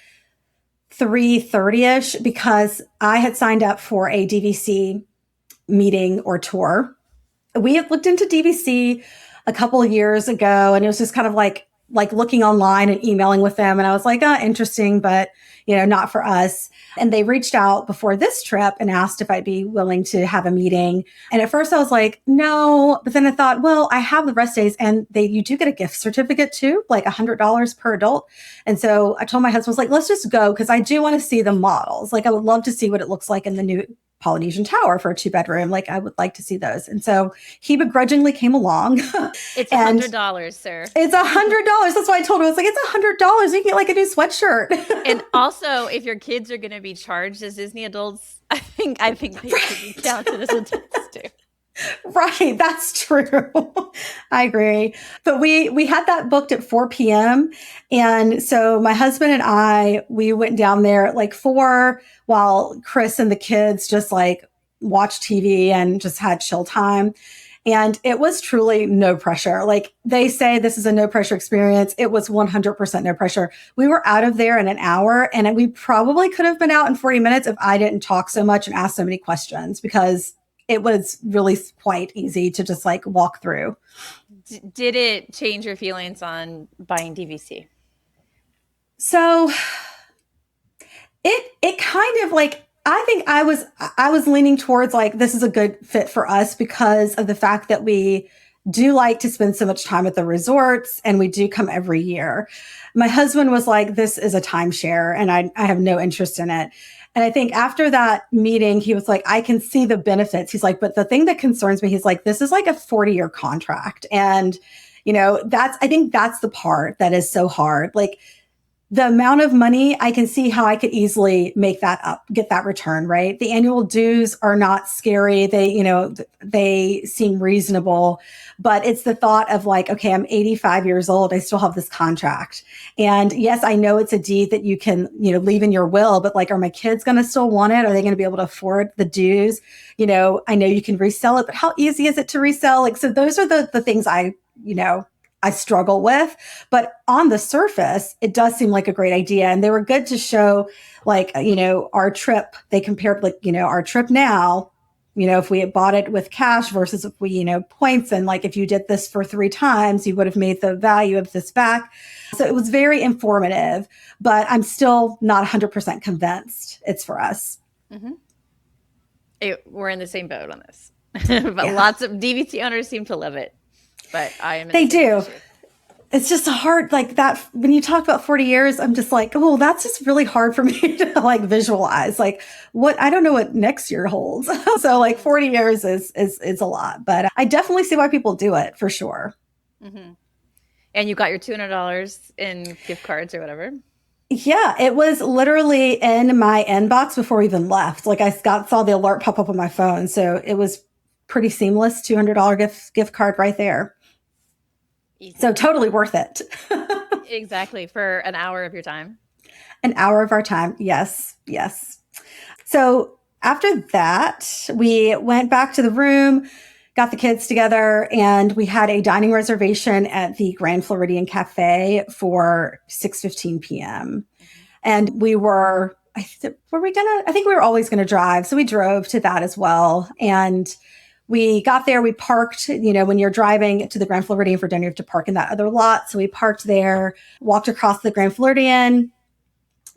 3:30ish because I had signed up for a DVC meeting or tour. We had looked into DVC a couple of years ago, and it was just kind of like looking online and emailing with them. And I was like, interesting, but not for us. And they reached out before this trip and asked if I'd be willing to have a meeting. And at first I was like, no, but then I thought, well, I have the rest days, and you do get a gift certificate too, like $100 per adult. And so I told my husband, I was like, let's just go, because I do want to see the models. Like, I would love to see what it looks like in the new Polynesian Tower for a 2-bedroom. Like, I would like to see those. And so he begrudgingly came along. It's $100, sir. It's $100. That's why I told him, I was like, it's $100. You can get like a new sweatshirt. And also, if your kids are going to be charged as Disney adults, I think they should be counted as adults too. Right. That's true. I agree. But we had that booked at 4 p.m. And so my husband and I, we went down there at like 4 while Chris and the kids just like watched TV and just had chill time. And it was truly no pressure. Like they say this is a no pressure experience. It was 100% no pressure. We were out of there in an hour, and we probably could have been out in 40 minutes if I didn't talk so much and ask so many questions, because it was really quite easy to just like walk through. Did it change your feelings on buying DVC? So it kind of like, I think I was leaning towards like, this is a good fit for us because of the fact that we do like to spend so much time at the resorts, and we do come every year. My husband was like, this is a timeshare and I have no interest in it. And I think after that meeting, he was like, I can see the benefits. He's like, but the thing that concerns me, he's like, this is like a 40-year contract. And, I think that's the part that is so hard. Like, the amount of money, I can see how I could easily make that up, get that return, right? The annual dues are not scary. They seem reasonable, but it's the thought of like, okay, I'm 85 years old. I still have this contract. And yes, I know it's a deed that you can, leave in your will, but like, are my kids going to still want it? Are they going to be able to afford the dues? I know you can resell it, but how easy is it to resell? Like, so those are the things I struggle with, but on the surface, it does seem like a great idea. And they were good to show like, our trip, they compared like, our trip now, if we had bought it with cash versus if we, points. And like, if you did this for 3 times, you would have made the value of this back. So it was very informative, but I'm still not 100% convinced it's for us. Mm-hmm. We're in the same boat on this, but lots of DVC owners seem to love it. But they do. It's just hard, like that. When you talk about 40 years, I'm just like, oh, that's just really hard for me to like visualize. Like, I don't know what next year holds. So like 40 years is a lot, but I definitely see why people do it for sure. Mm-hmm. And you got your $200 in gift cards or whatever. Yeah, it was literally in my inbox before we even left. Like I saw the alert pop up on my phone, so it was pretty seamless. $200 gift card right there. Easy. So totally worth it. Exactly. For an hour of your time. An hour of our time. Yes. Yes. So after that, we went back to the room, got the kids together, and we had a dining reservation at the Grand Floridian Cafe for 6:15 p.m. And we were, I think we were always going to drive. So we drove to that as well. And we got there, we parked, when you're driving to the Grand Floridian for dinner, you have to park in that other lot. So we parked there, walked across the Grand Floridian,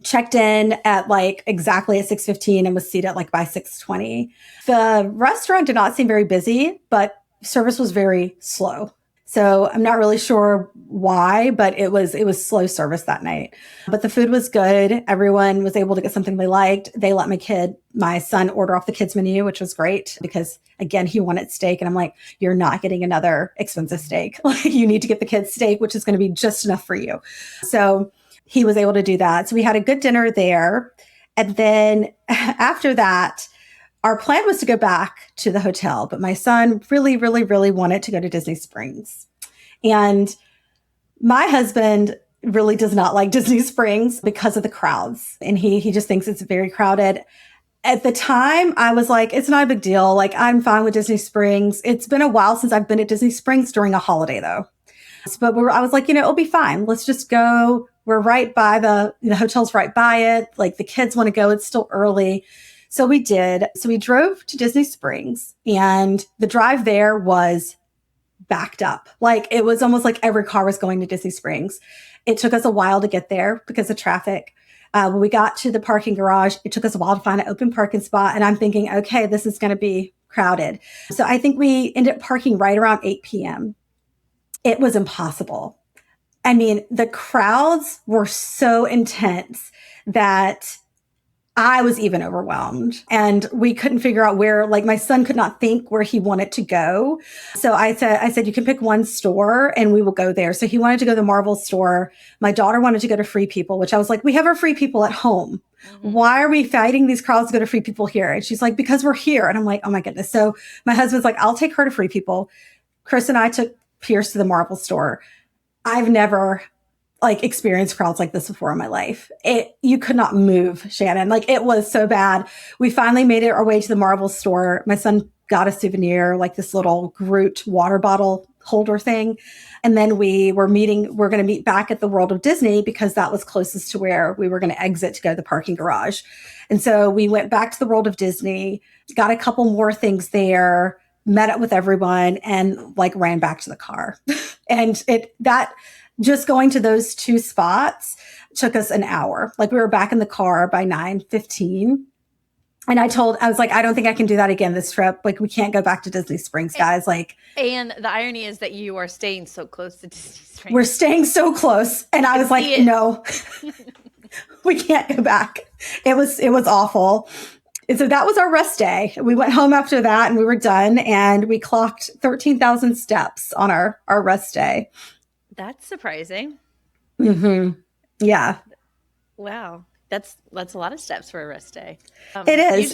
checked in at like exactly at 6:15 and was seated like by 6:20. The restaurant did not seem very busy, but service was very slow. So I'm not really sure why, but it was slow service that night. But the food was good. Everyone was able to get something they liked. They let my son order off the kids menu, which was great because again, he wanted steak. And I'm like, you're not getting another expensive steak. Like you need to get the kids steak, which is going to be just enough for you. So he was able to do that. So we had a good dinner there. And then after that, our plan was to go back to the hotel, but my son really, really, really wanted to go to Disney Springs. And my husband really does not like Disney Springs because of the crowds. And he just thinks it's very crowded. At the time, I was like, it's not a big deal. Like, I'm fine with Disney Springs. It's been a while since I've been at Disney Springs during a holiday, though. But I was like, it'll be fine. Let's just go. We're right by the hotel's right by it. Like, the kids want to go. It's still early. So we did. So we drove to Disney Springs, and the drive there was backed up. Like it was almost like every car was going to Disney Springs. It took us a while to get there because of traffic. When we got to the parking garage, it took us a while to find an open parking spot. And I'm thinking, okay, this is going to be crowded. So I think we ended up parking right around 8 p.m. It was impossible. I mean, the crowds were so intense that I was even overwhelmed, and we couldn't figure out where, like my son could not think where he wanted to go. So I said, you can pick one store and we will go there. So he wanted to go to the Marvel store. My daughter wanted to go to Free People, which I was like, we have our Free People at home. Mm-hmm. Why are we fighting these crowds to go to Free People here? And she's like, because we're here. And I'm like, oh my goodness. So my husband's like, I'll take her to Free People. Chris and I took Pierce to the Marvel store. I've never experienced crowds like this before in my life. You could not move, Shannon. Like it was so bad. We finally made it our way to the Marvel store. My son got a souvenir, like this little Groot water bottle holder thing. And then we're going to meet back at the World of Disney because that was closest to where we were going to exit to go to the parking garage. And so we went back to the World of Disney, got a couple more things there, met up with everyone, and like ran back to the car. And that just going to those two spots took us an hour. Like we were back in the car by 9:15. And I was like, I don't think I can do that again this trip. Like, we can't go back to Disney Springs, guys. Like, and the irony is that you are staying so close to Disney Springs. We're staying so close. And I was like, no, we can't go back. It was awful. And so that was our rest day. We went home after that and we were done. And we clocked 13,000 steps on our rest day. That's surprising. Mm-hmm. Yeah. Wow. That's a lot of steps for a rest day. It is.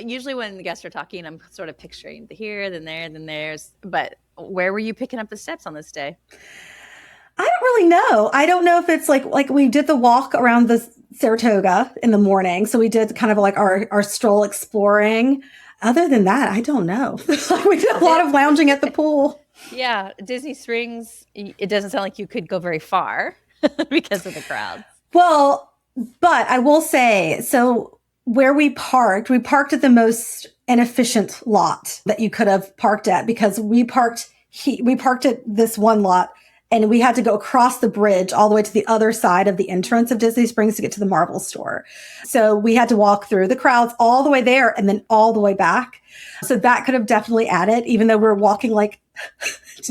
Usually when the guests are talking, I'm sort of picturing the here, then there, then there's. But where were you picking up the steps on this day? I don't really know. I don't know if it's like we did the walk around the Saratoga in the morning. So we did kind of like our stroll exploring. Other than that, I don't know. We did a lot of lounging at the pool. Yeah. Disney Springs, it doesn't sound like you could go very far because of the crowds. Well, but I will say, so where we parked at the most inefficient lot that you could have parked at because we parked at this one lot and we had to go across the bridge all the way to the other side of the entrance of Disney Springs to get to the Marvel store. So we had to walk through the crowds all the way there and then all the way back. So that could have definitely added, even though we're walking like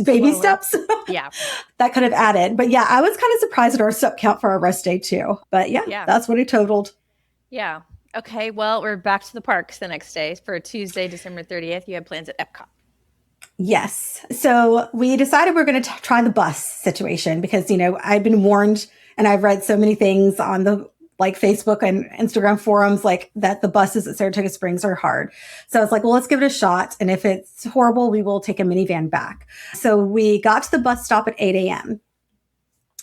baby steps. Yeah. That could have added. But yeah, I was kind of surprised at our step count for our rest day too. But yeah. That's what it totaled. Yeah. Okay. Well, we're back to the parks the next day for Tuesday, December 30th. You had plans at Epcot. Yes. So we decided we're going to try the bus situation because, I've been warned and I've read so many things on the Facebook and Instagram forums that the buses at Saratoga Springs are hard. So I was like, well, let's give it a shot. And if it's horrible, we will take a minivan back. So we got to the bus stop at 8 a.m.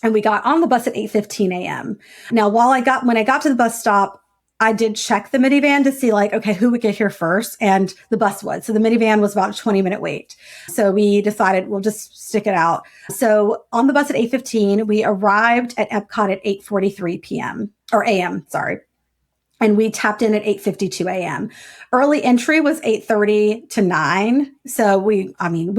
and we got on the bus at 8:15 a.m. Now, when I got to the bus stop, I did check the minivan to see okay, who would get here first, and the bus would. So the minivan was about a 20-minute wait. So we decided we'll just stick it out. So on the bus at 8:15, we arrived at Epcot at 8:43 p.m. or a.m. Sorry. And we tapped in at 8:52 a.m. Early entry was 8:30 to 9. So we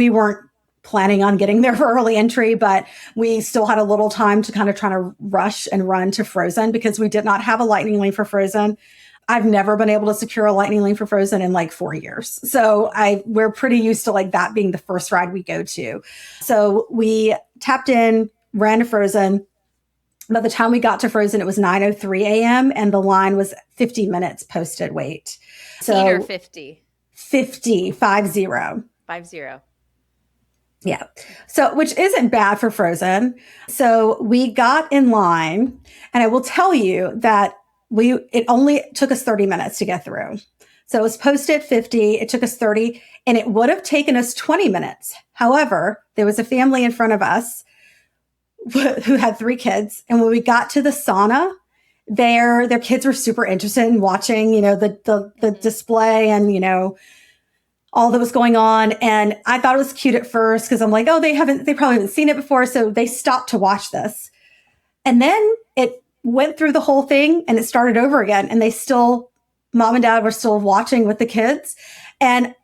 weren't planning on getting there for early entry, but we still had a little time to kind of try to rush and run to Frozen because we did not have a lightning lane for Frozen. I've never been able to secure a lightning lane for Frozen in 4 years. So we're pretty used to that being the first ride we go to. So we tapped in, ran to Frozen. By the time we got to Frozen, it was 9:03 a.m. and the line was 50 minutes posted wait. So 50. 50. Yeah. So, which isn't bad for Frozen. So we got in line and I will tell you that it only took us 30 minutes to get through. So it was posted at 50. It took us 30 and it would have taken us 20 minutes. However, there was a family in front of us who had 3 kids. And when we got to the sauna, their kids were super interested in watching, the display and, all that was going on. And I thought it was cute at first because I'm like, oh, they probably haven't seen it before. So they stopped to watch this. And then it went through the whole thing and it started over again. And mom and dad were still watching with the kids. And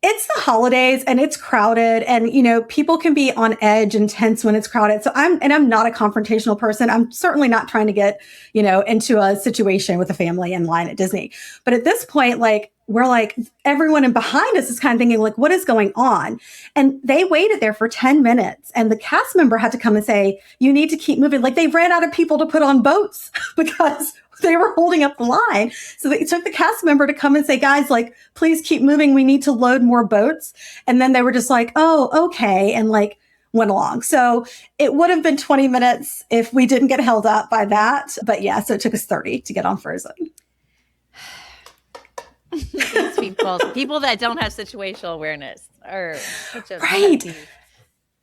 it's the holidays and it's crowded and, people can be on edge and tense when it's crowded. So I'm not a confrontational person. I'm certainly not trying to get, into a situation with a family in line at Disney. But at this point, we're everyone in behind us is kind of thinking what is going on? And they waited there for 10 minutes and the cast member had to come and say, you need to keep moving. They ran out of people to put on boats because they were holding up the line. So they took the cast member to come and say, guys, please keep moving. We need to load more boats. And then they were just oh, okay. And went along. So it would have been 20 minutes if we didn't get held up by that. But yeah, so it took us 30 to get on Frozen. These people that don't have situational awareness are such a right.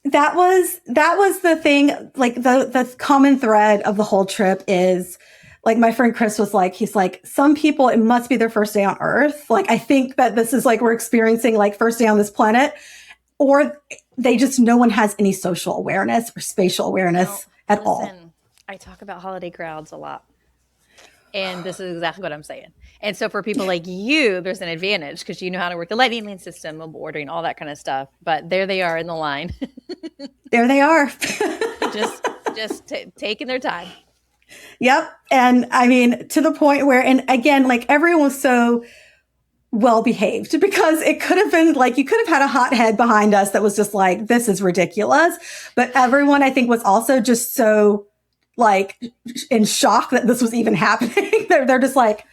That was the thing. The common thread of the whole trip is like my friend Chris was like, he's like, some people, it must be their first day on Earth. Like, I think that this is like, we're experiencing like first day on this planet, or they just, no one has any social awareness or spatial awareness at all. I talk about holiday crowds a lot. And this is exactly what I'm saying. And so for people like you, there's an advantage because you know how to work the lightning lane system, mobile ordering, all that kind of stuff. But there they are in the line. There they are. just taking their time. Yep. And I mean, to the point where, and again, like everyone was so well behaved because it could have been like, you could have had a hothead behind us that was just like, this is ridiculous. But everyone, I think, was also just so like in shock that this was even happening. They're just like,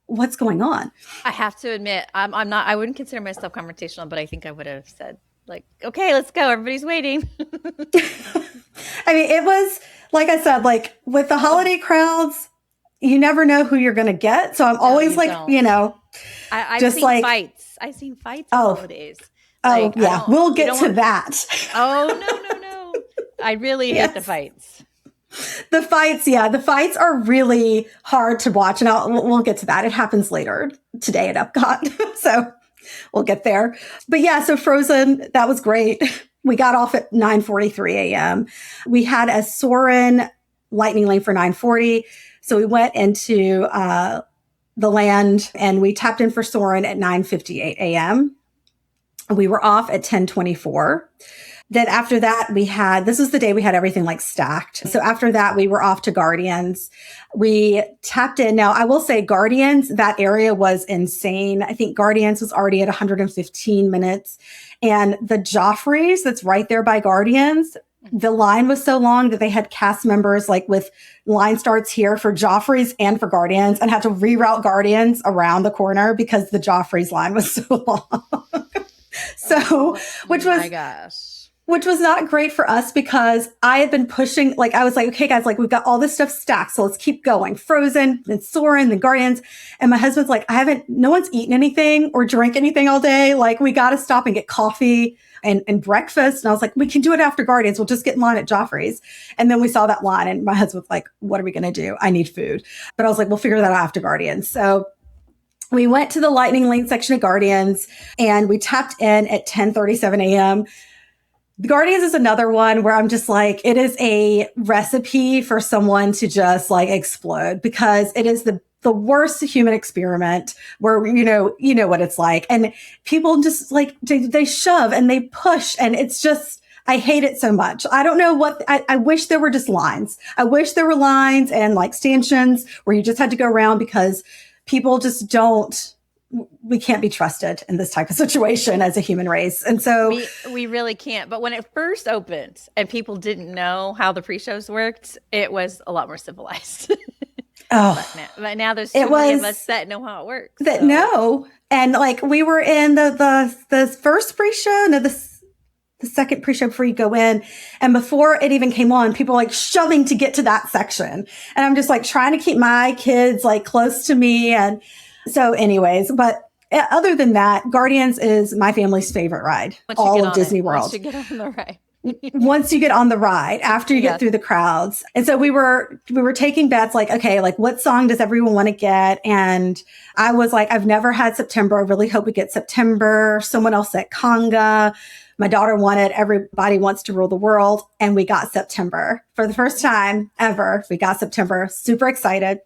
what's going on? I have to admit, I'm not, I wouldn't consider myself confrontational, but I think I would have said like, okay, let's go. Everybody's waiting. I mean, it was, like I said, like with the holiday crowds, you never know who you're going to get. So I'm always like, don't. you know, I've just seen like fights. I've seen fights on holidays. Like, yeah, we'll get to that. Oh, no. I really hate the fights. The fights, yeah, the fights are really hard to watch, and we'll get to that. It happens later today at Epcot, so we'll get there. But yeah, so Frozen, that was great. We got off at 9:43 a.m. We had a Soarin' lightning lane for 9:40, so we went into the land and we tapped in for Soarin' at 9:58 a.m. We were off at 10:24. Then after that, this was the day we had everything like stacked. So after that, we were off to Guardians. We tapped in. Now, I will say Guardians, that area was insane. I think Guardians was already at 115 minutes. And the Joffrey's that's right there by Guardians, the line was so long that they had cast members like with line starts here for Joffrey's and for Guardians and had to reroute Guardians around the corner because the Joffrey's line was so long. Which was not great for us because I had been pushing, like, I was like, okay, guys, like, we've got all this stuff stacked. So let's keep going. Frozen, then Soarin', then Guardians. And my husband's like, no one's eaten anything or drank anything all day. Like, we got to stop and get coffee and breakfast. And I was like, we can do it after Guardians. We'll just get in line at Joffrey's. And then we saw that line and my husband was like, what are we going to do? I need food. But I was like, we'll figure that out after Guardians. So we went to the lightning lane section of Guardians and we tapped in at 10:37 a.m. The Guardians is another one where I'm just like, it is a recipe for someone to just like explode because it is the worst human experiment where, you know what it's like. And people just like, they shove and they push and it's just, I hate it so much. I don't know I wish there were just lines. I wish there were lines and like stanchions where you just had to go around because people just we can't be trusted in this type of situation as a human race. And so we really can't. But when it first opened and people didn't know how the pre-shows worked, it was a lot more civilized. But now there's too many of us that know how it works. That know. And like we were in the first pre-show, no, the second pre-show before you go in. And before it even came on, people were like shoving to get to that section. And I'm just like trying to keep my kids like close to me. And so anyways, but other than that, Guardians is my family's favorite ride, all of Disney World. Once you get on the ride. Once you get on the ride, after you get through the crowds. And so we were taking bets like, okay, like what song does everyone want to get? And I was like, I've never had September. I really hope we get September. Someone else said Conga. My daughter wanted Everybody Wants to Rule the World. And we got September. For the first time ever, we got September. Super excited.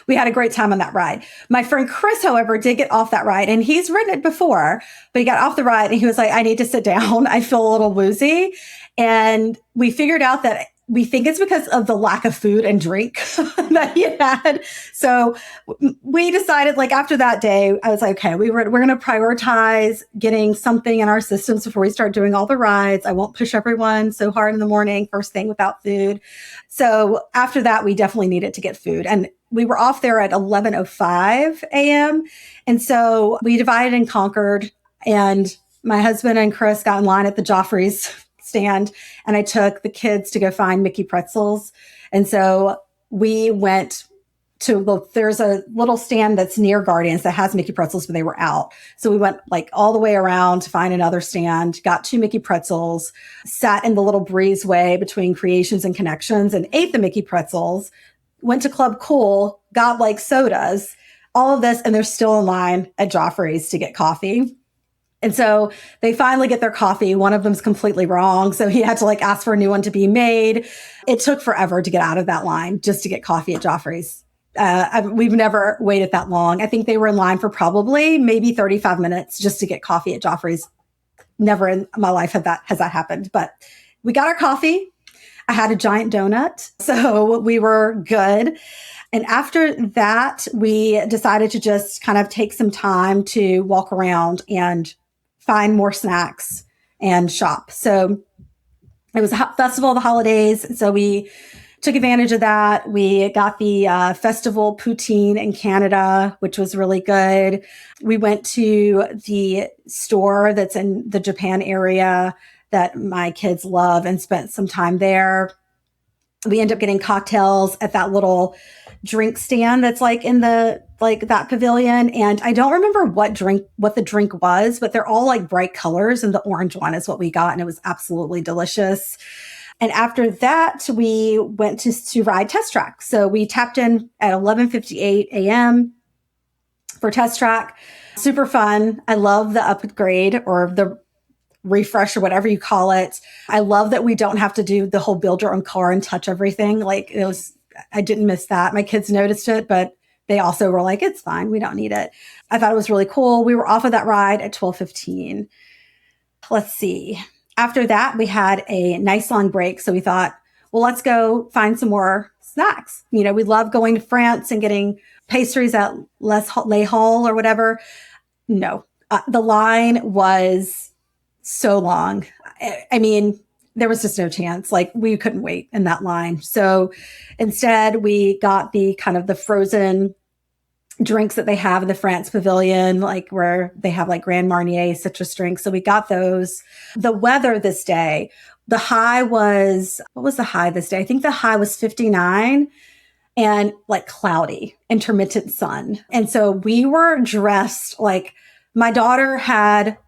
We had a great time on that ride. My friend Chris, however, did get off that ride and he's ridden it before, but he got off the ride and he was like, I need to sit down. I feel a little woozy. And we figured out that we think it's because of the lack of food and drink that he had. So we decided like after that day, I was like, okay, we're going to prioritize getting something in our systems before we start doing all the rides. I won't push everyone so hard in the morning, first thing without food. So after that, we definitely needed to get food. And we were off there at 11:05 a.m. And so we divided and conquered. And my husband and Chris got in line at the Joffrey's stand. And I took the kids to go find Mickey pretzels. And so we went there's a little stand that's near Guardians that has Mickey pretzels, but they were out. So we went like all the way around to find another stand, got 2 Mickey pretzels, sat in the little breezeway between Creations and Connections and ate the Mickey pretzels. went to Club Cool, got like sodas, all of this, and they're still in line at Joffrey's to get coffee. And so they finally get their coffee. One of them's completely wrong. So he had to like ask for a new one to be made. It took forever to get out of that line just to get coffee at Joffrey's. We've never waited that long. I think they were in line for probably maybe 35 minutes just to get coffee at Joffrey's. Never in my life has that happened, but we got our coffee. I had a giant donut, so we were good. And after that, we decided to just kind of take some time to walk around and find more snacks and shop. So it was a festival of the holidays. So we took advantage of that. We got the festival poutine in Canada, which was really good. We went to the store that's in the Japan area that my kids love and spent some time there. We end up getting cocktails at that little drink stand that's like in the like that pavilion. And I don't remember what the drink was, but they're all like bright colors. And the orange one is what we got. And it was absolutely delicious. And after that, we went to ride Test Track. So we tapped in at 11:58 a.m. for Test Track. Super fun. I love the upgrade or the refresh or whatever you call it. I love that we don't have to do the whole build your own car and touch everything. Like I didn't miss that. My kids noticed it, but they also were like, it's fine. We don't need it. I thought it was really cool. We were off of that ride at 12:15. Let's see. After that, we had a nice long break. So we thought, well, let's go find some more snacks. We love going to France and getting pastries at Les Hall or whatever. No, the line was so long. I mean, there was just no chance. Like we couldn't wait in that line. So instead we got the kind of the frozen drinks that they have in the France Pavilion, like where they have like Grand Marnier citrus drinks. So we got those. The weather this day, the high was, what was the high this day? I think the high was 59 and like cloudy, intermittent sun. And so we were dressed like my daughter had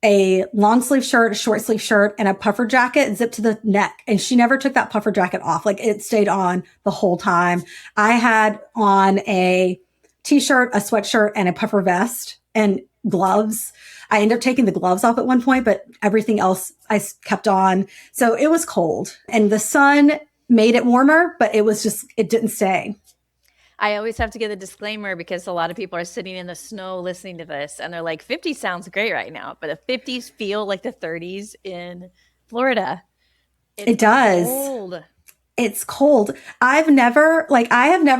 a long sleeve shirt, a short sleeve shirt, and a puffer jacket zipped to the neck. And she never took that puffer jacket off. Like it stayed on the whole time. I had on a t-shirt, a sweatshirt, and a puffer vest and gloves. I ended up taking the gloves off at one point, but everything else I kept on. So it was cold and the sun made it warmer, but it didn't stay. I always have to give a disclaimer because a lot of people are sitting in the snow listening to this and they're like, 50 sounds great right now, but the 50s feel like the 30s in Florida. It does. Cold. It's cold. I have never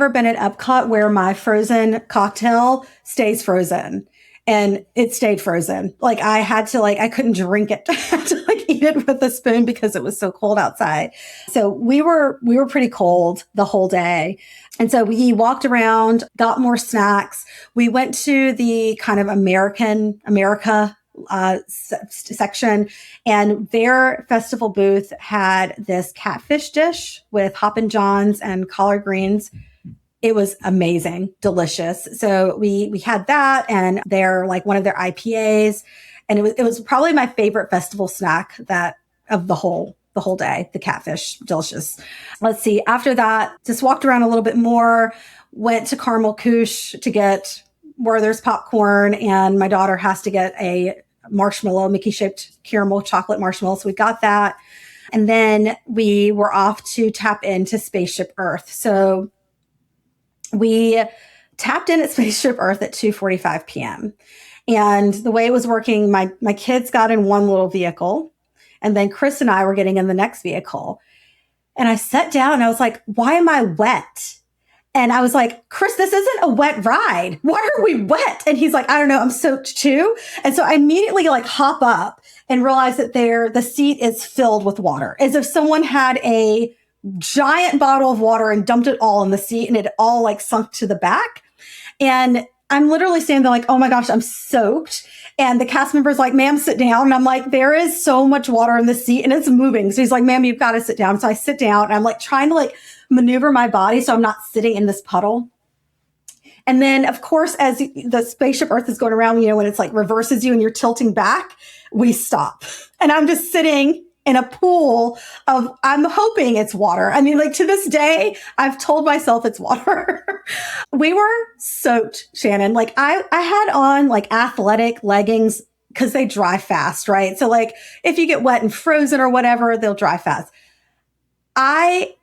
been at Epcot where my frozen cocktail stays frozen. And it stayed frozen. Like I couldn't drink it. I had to like eat it with a spoon because it was so cold outside. So we were pretty cold the whole day. And so we walked around, got more snacks. We went to the kind of America section, and their festival booth had this catfish dish with Hoppin' Johns and collard greens. It was amazing, delicious. So we had that, and they're like one of their IPAs, and it was probably my favorite festival snack of the whole day. The catfish, delicious. Let's see. After that, just walked around a little bit more. Went to Caramel Couche to get where there's popcorn, and my daughter has to get a marshmallow, Mickey-shaped caramel chocolate marshmallow. So we got that. And then we were off to tap into Spaceship Earth. So we tapped in at Spaceship Earth at 2:45 p.m. And the way it was working, my kids got in one little vehicle, and then Chris and I were getting in the next vehicle. And I sat down and I was like, why am I wet? And I was like, Chris, this isn't a wet ride. Why are we wet? And he's like, I don't know, I'm soaked too. And so I immediately like hop up and realize that the seat is filled with water, as if someone had a giant bottle of water and dumped it all in the seat, and it all like sunk to the back. And I'm literally standing there like, oh my gosh, I'm soaked. And the cast member's like, ma'am, sit down. And I'm like, there is so much water in the seat and it's moving. So he's like, ma'am, you've got to sit down. So I sit down and I'm like trying to like maneuver my body so I'm not sitting in this puddle. And then of course, as the Spaceship Earth is going around, when it's like reverses you and you're tilting back, we stop. And I'm just sitting in a pool of, I'm hoping it's water. I mean, like to this day, I've told myself it's water. We were soaked, Shannon. Like I had on like athletic leggings because they dry fast, right? So like if you get wet and frozen or whatever, they'll dry fast. I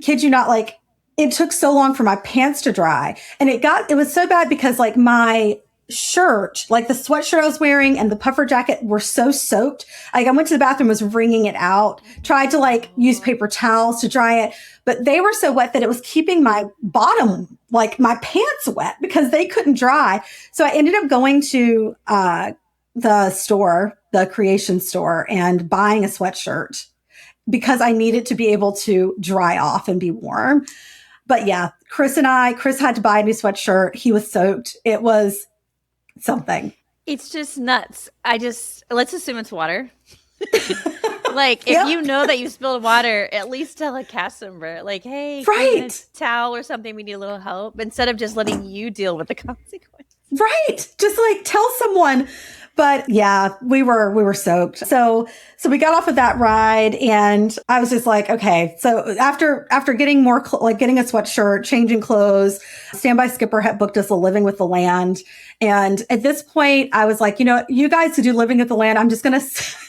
kid you not, like it took so long for my pants to dry. And it was so bad because like my shirt, like the sweatshirt I was wearing and the puffer jacket were so soaked. Like I went to the bathroom, was wringing it out, tried to like use paper towels to dry it, but they were so wet that it was keeping my bottom, like my pants wet because they couldn't dry. So I ended up going to the store, the creation store, and buying a sweatshirt because I needed to be able to dry off and be warm. But yeah, Chris had to buy a new sweatshirt. He was soaked. It was something. It's just nuts. Let's assume it's water. Like, if you know that you spilled water, at least tell a cast member, like, hey, right, a towel or something, we need a little help, instead of just letting you deal with the consequences. Right. Just like tell someone. But yeah, we were soaked. So we got off of that ride and I was just like, okay. So after getting more, getting a sweatshirt, changing clothes, Standby Skipper had booked us a Living with the Land. And at this point I was like, you guys to do Living with the Land, I'm just going to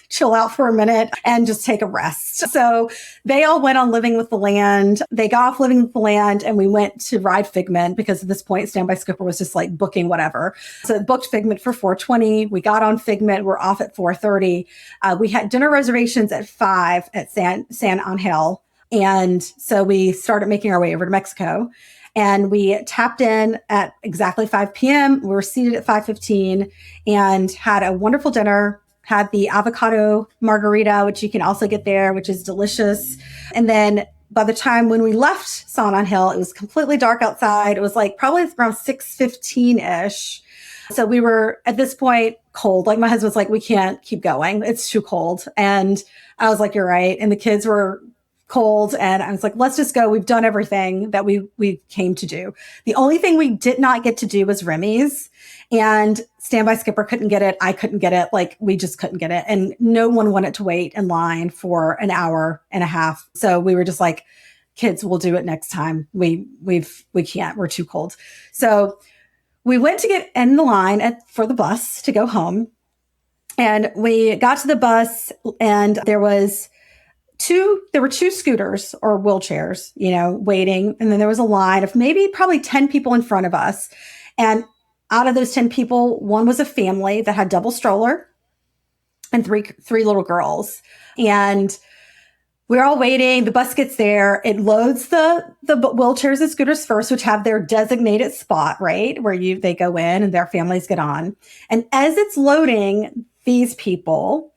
chill out for a minute and just take a rest. So they all went on Living with the Land. They got off Living with the Land and we went to ride Figment because at this point, Standby Skipper was just like booking whatever. So it booked Figment for 4:20. We got on Figment. We're off at 4:30. We had dinner reservations at 5 at San Angel. And so we started making our way over to Mexico. And we tapped in at exactly 5 p.m. We were seated at 5:15 and had a wonderful dinner, had the avocado margarita, which you can also get there, which is delicious. And then by the time when we left San Angel, it was completely dark outside. It was like probably around 6:15-ish. So we were at this point cold. Like my husband was like, we can't keep going. It's too cold. And I was like, you're right. And the kids were cold. And I was like, let's just go. We've done everything that we came to do. The only thing we did not get to do was Remy's, and Standby Skipper couldn't get it. I couldn't get it. Like we just couldn't get it. And no one wanted to wait in line for an hour and a half. So we were just like, kids, we'll do it next time. We can't, we're too cold. So we went to get in the line for the bus to go home. And we got to the bus and there were two scooters or wheelchairs, waiting. And then there was a line of probably 10 people in front of us. And out of those 10 people, one was a family that had double stroller and three little girls. And we're all waiting. The bus gets there. It loads the wheelchairs and scooters first, which have their designated spot, right? Where they go in and their families get on. And as it's loading these people,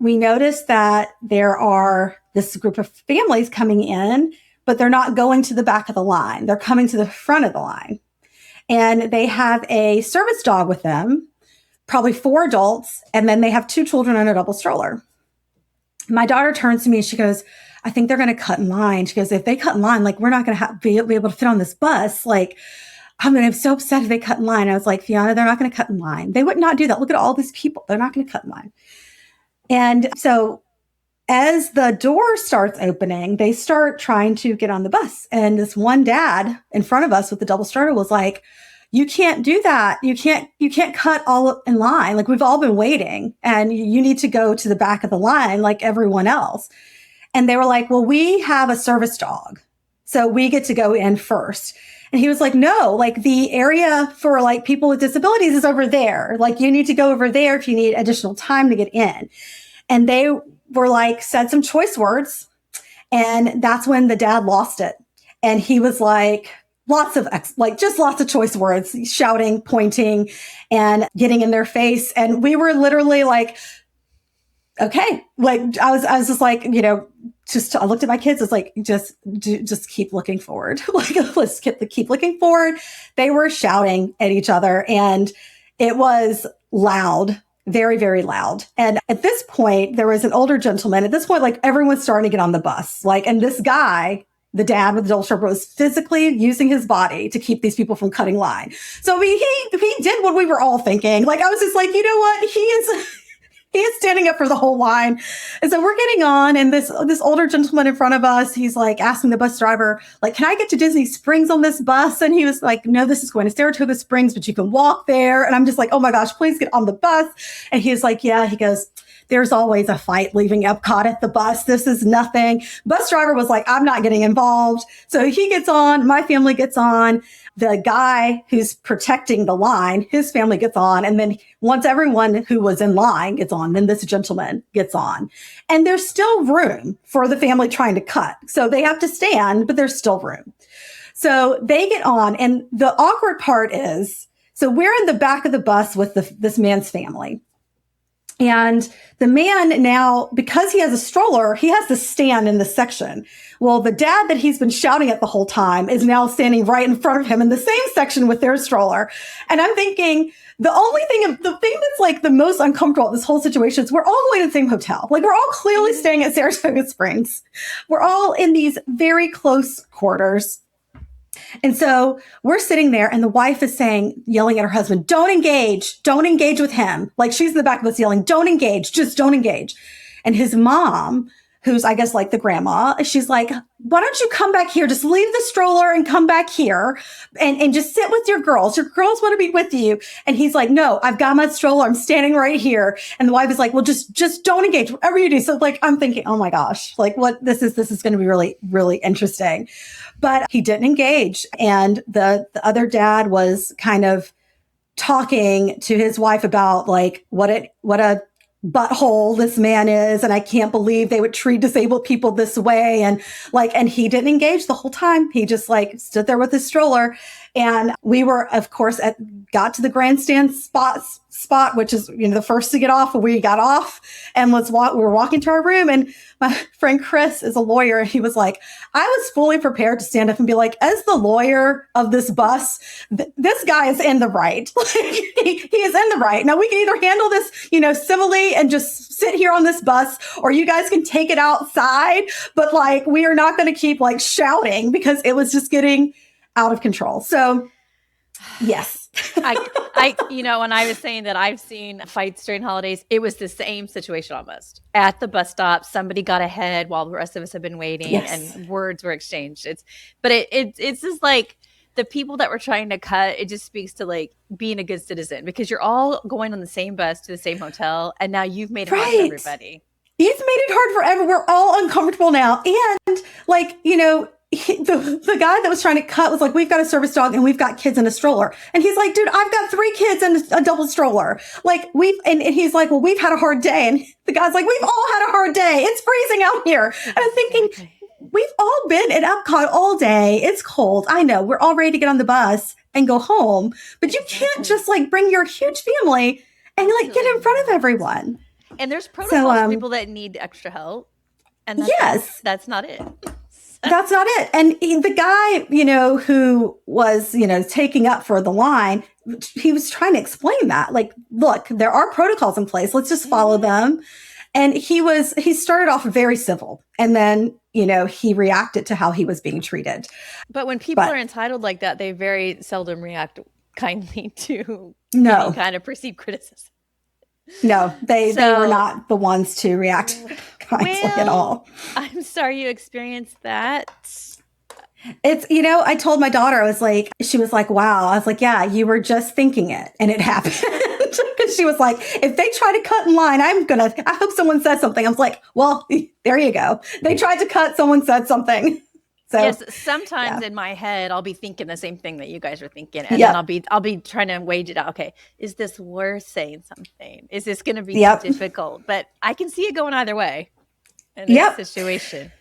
we notice that there are this group of families coming in, but they're not going to the back of the line. They're coming to the front of the line. And they have a service dog with them, probably 4 adults, and then they have 2 children on a double stroller. My daughter turns to me and she goes, I think they're going to cut in line. She goes, if they cut in line, like we're not going to be able to fit on this bus. Like, I'm so upset if they cut in line. I was like, Fiona, they're not going to cut in line. They would not do that. Look at all these people. They're not going to cut in line. And so as the door starts opening, they start trying to get on the bus. And this one dad in front of us with the double stroller was like, you can't do that. You can't cut all in line. Like we've all been waiting and you need to go to the back of the line like everyone else. And they were like, well, we have a service dog, so we get to go in first. And he was like, no, like the area for like people with disabilities is over there. Like you need to go over there if you need additional time to get in. And they were like, said some choice words. And that's when the dad lost it. And he was like, lots of choice words, shouting, pointing, and getting in their face. And we were literally like, okay. Like I was just like, I looked at my kids. It's like, just keep looking forward. Like, let's keep looking forward. They were shouting at each other and it was loud, very, very loud. And at this point, there was an older gentleman. At this point, like everyone's starting to get on the bus. Like, and this guy, the dad with the double stroller, was physically using his body to keep these people from cutting line. So he did what we were all thinking. Like, I was just like, you know what? He is standing up for the whole line. And so we're getting on, and this older gentleman in front of us, he's like asking the bus driver, like, can I get to Disney Springs on this bus? And he was like, no, this is going to Saratoga Springs, but you can walk there. And I'm just like, oh my gosh, please get on the bus. And he's like, yeah, he goes, there's always a fight leaving Epcot at the bus. This is nothing. Bus driver was like, I'm not getting involved. So he gets on, my family gets on. The guy who's protecting the line, his family gets on. And then once everyone who was in line gets on, then this gentleman gets on. And there's still room for the family trying to cut. So they have to stand, but there's still room. So they get on. And the awkward part is, so we're in the back of the bus with this man's family. And the man now, because he has a stroller, he has to stand in this section. Well, the dad that he's been shouting at the whole time is now standing right in front of him in the same section with their stroller. And I'm thinking, the thing that's like the most uncomfortable in this whole situation is we're all going to the same hotel. Like, we're all clearly staying at Saratoga Springs. We're all in these very close quarters. And so we're sitting there, and the wife is yelling at her husband, don't engage with him. Like, she's in the back of us yelling, don't engage, just don't engage. And his mom, who's, I guess, like the grandma, she's like, why don't you come back here? Just leave the stroller and come back here and just sit with your girls. Your girls want to be with you. And he's like, no, I've got my stroller. I'm standing right here. And the wife is like, well, just don't engage, whatever you do. So like, I'm thinking, oh my gosh, like this is going to be really, really interesting. But he didn't engage. And the other dad was kind of talking to his wife about like what a butthole this man is, and I can't believe they would treat disabled people this way. And he didn't engage the whole time. He just like stood there with his stroller. And we were, of course, got to the grandstand spot, which is, the first to get off. We got off and we were walking to our room, and my friend Chris is a lawyer. And he was like, I was fully prepared to stand up and be like, as the lawyer of this bus, this guy is in the right. he is in the right. Now we can either handle this, civilly and just sit here on this bus, or you guys can take it outside. But like, we are not going to keep like shouting, because it was just getting out of control. So yes. When I was saying that I've seen fights during holidays, it was the same situation almost. At the bus stop, somebody got ahead while the rest of us have been waiting, yes, and words were exchanged. It's just like the people that were trying to cut, it just speaks to like being a good citizen, because you're all going on the same bus to the same hotel, and now you've made it hard for everybody. He's made it hard for everyone. We're all uncomfortable now. And like, the guy that was trying to cut was like, we've got a service dog and we've got kids in a stroller. And he's like, dude, I've got 3 kids in a double stroller. Like and he's like, well, we've had a hard day. And the guy's like, we've all had a hard day. It's freezing out here. And I'm thinking, we've all been at Epcot all day. It's cold. I know. We're all ready to get on the bus and go home. But you can't just like bring your huge family and like get in front of everyone. And there's protocols for people that need extra help. And that's not it. That's not it. And the guy, who was, taking up for the line, he was trying to explain that. Like, look, there are protocols in place. Let's just follow them. And he started off very civil. And then, he reacted to how he was being treated. But when people are entitled like that, they very seldom react kindly to any kind of perceived criticism. No, they were not the ones to react kindly at all. I'm sorry you experienced that. It's, I told my daughter, she was like, wow. I was like, yeah, you were just thinking it and it happened. Because she was like, if they try to cut in line, I hope someone says something. I was like, well, there you go. They tried to cut, someone said something. So, yes, sometimes in my head, I'll be thinking the same thing that you guys are thinking. And then I'll be trying to wage it out. Okay, is this worth saying something? Is this going to be difficult? But I can see it going either way in this situation.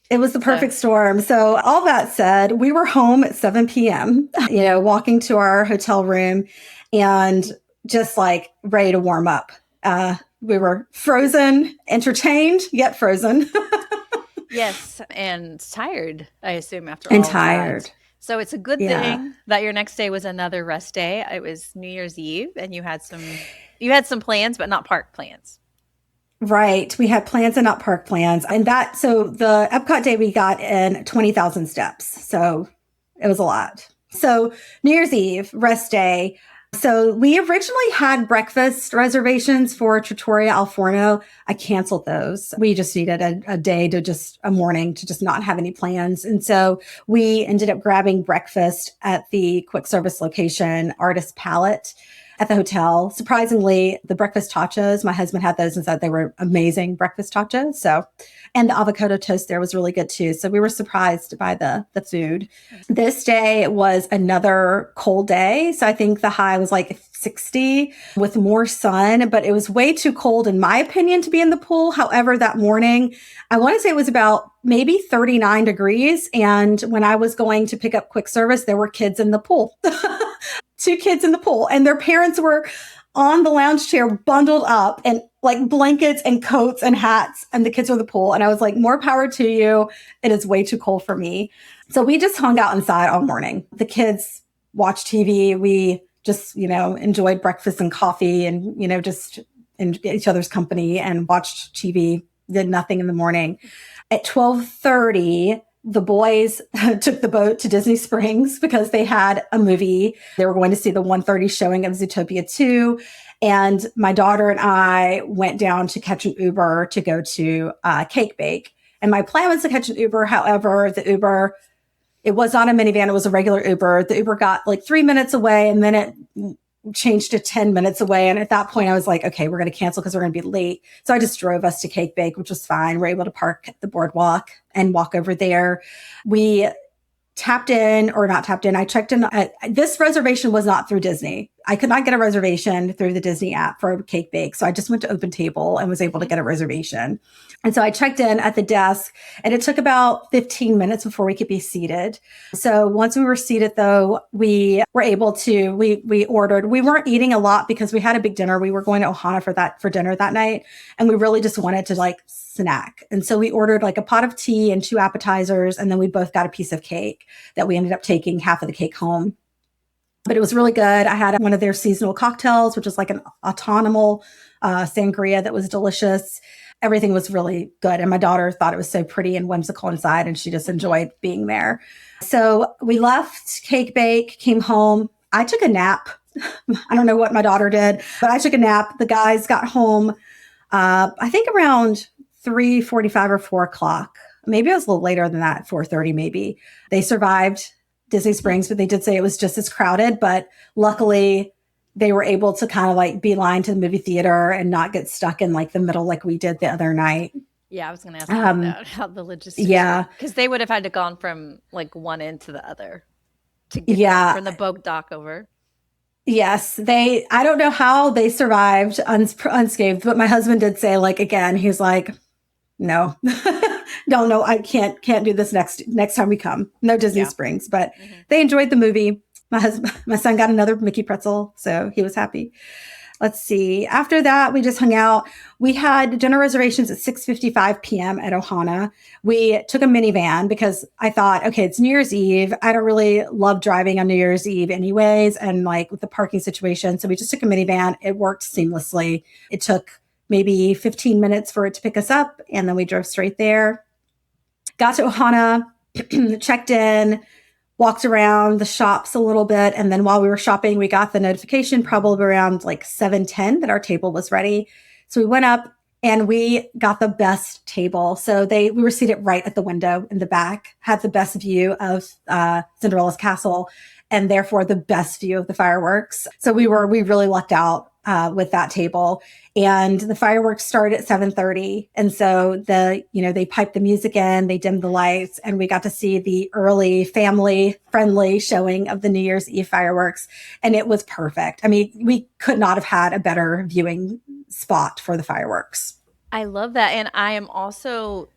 It was the perfect storm. So all that said, we were home at 7 p.m., walking to our hotel room and just like ready to warm up. We were frozen, entertained, yet frozen. Yes, and tired, I assume, after all. And tired. So it's a good thing that your next day was another rest day. It was New Year's Eve, and you had some plans, but not park plans. Right. We had plans and not park plans. And so the Epcot day, we got in 20,000 steps. So it was a lot. So New Year's Eve, rest day, So we originally had breakfast reservations for Trattoria Al Forno. I canceled those. We just needed a morning to just not have any plans. And so we ended up grabbing breakfast at the quick service location, Artist Palette, at the hotel. Surprisingly, the breakfast tacos, my husband had those and said they were amazing breakfast tacos. So, and the avocado toast there was really good too. So we were surprised by the food. This day was another cold day. So I think the high was like 60 with more sun, but it was way too cold in my opinion to be in the pool. However, that morning, I want to say it was about maybe 39 degrees. And when I was going to pick up quick service, there were kids in the pool. 2 kids in the pool, and their parents were on the lounge chair bundled up and like blankets and coats and hats, and the kids were in the pool. And I was like, more power to you. It is way too cold for me. So we just hung out inside all morning. The kids watched TV. We just, enjoyed breakfast and coffee and, just in each other's company and watched TV, did nothing in the morning. At 12:30, the boys took the boat to Disney Springs because they had a movie. They were going to see the 1:30 showing of Zootopia 2. And my daughter and I went down to catch an Uber to go to Cake Bake. And my plan was to catch an Uber. However, the Uber, it was not a minivan. It was a regular Uber. The Uber got like 3 minutes away, and then it changed to 10 minutes away. And at that point I was like, okay, we're going to cancel because we're going to be late. So I just drove us to Cake Bake, which was fine. We're able to park at the boardwalk and walk over there. We tapped in or not tapped in. I checked in. This reservation was not through Disney. I could not get a reservation through the Disney app for Cake Bake. So I just went to Open Table and was able to get a reservation. And so I checked in at the desk, and it took about 15 minutes before we could be seated. So once we were seated though, we were able to, we ordered, we weren't eating a lot because we had a big dinner. We were going to Ohana for dinner that night. And we really just wanted to like snack. And so we ordered like a pot of tea and 2 appetizers. And then we both got a piece of cake that we ended up taking half of the cake home. But it was really good. I had one of their seasonal cocktails, which is like an autumnal sangria that was delicious. Everything was really good. And my daughter thought it was so pretty and whimsical inside, and she just enjoyed being there. So we left Cake Bake, came home. I took a nap. I don't know what my daughter did, but I took a nap. The guys got home, I think around 3:45 or 4 o'clock. Maybe it was a little later than that, 4:30 maybe. They survived Disney Springs, but they did say it was just as crowded. But luckily, they were able to kind of like beeline to the movie theater and not get stuck in like the middle like we did the other night. Yeah, I was going to ask about that, how the logistics. Yeah. Because they would have had to gone from like one end to the other to get from the boat dock over. Yes, I don't know how they survived unscathed, but my husband did say like, again, he's like, no, no, I can't do this next time we come. No Disney Springs, but they enjoyed the movie. My son got another Mickey pretzel, so he was happy. Let's see. After that, we just hung out. We had dinner reservations at 6:55 p.m. at Ohana. We took a minivan because I thought, okay, it's New Year's Eve. I don't really love driving on New Year's Eve anyways, and like with the parking situation. So we just took a minivan. It worked seamlessly. It took maybe 15 minutes for it to pick us up, and then we drove straight there. Got to Ohana, checked in, walked around the shops a little bit. And then while we were shopping, we got the notification probably around like 7:10 that our table was ready. So we went up and we got the best table. So we were seated right at the window in the back, had the best view of Cinderella's castle, and therefore the best view of the fireworks. So we really lucked out with that table. And the fireworks started at 7:30. And so they piped the music in, they dimmed the lights, and we got to see the early family friendly showing of the New Year's Eve fireworks. And it was perfect. I mean, we could not have had a better viewing spot for the fireworks. I love that. And I am also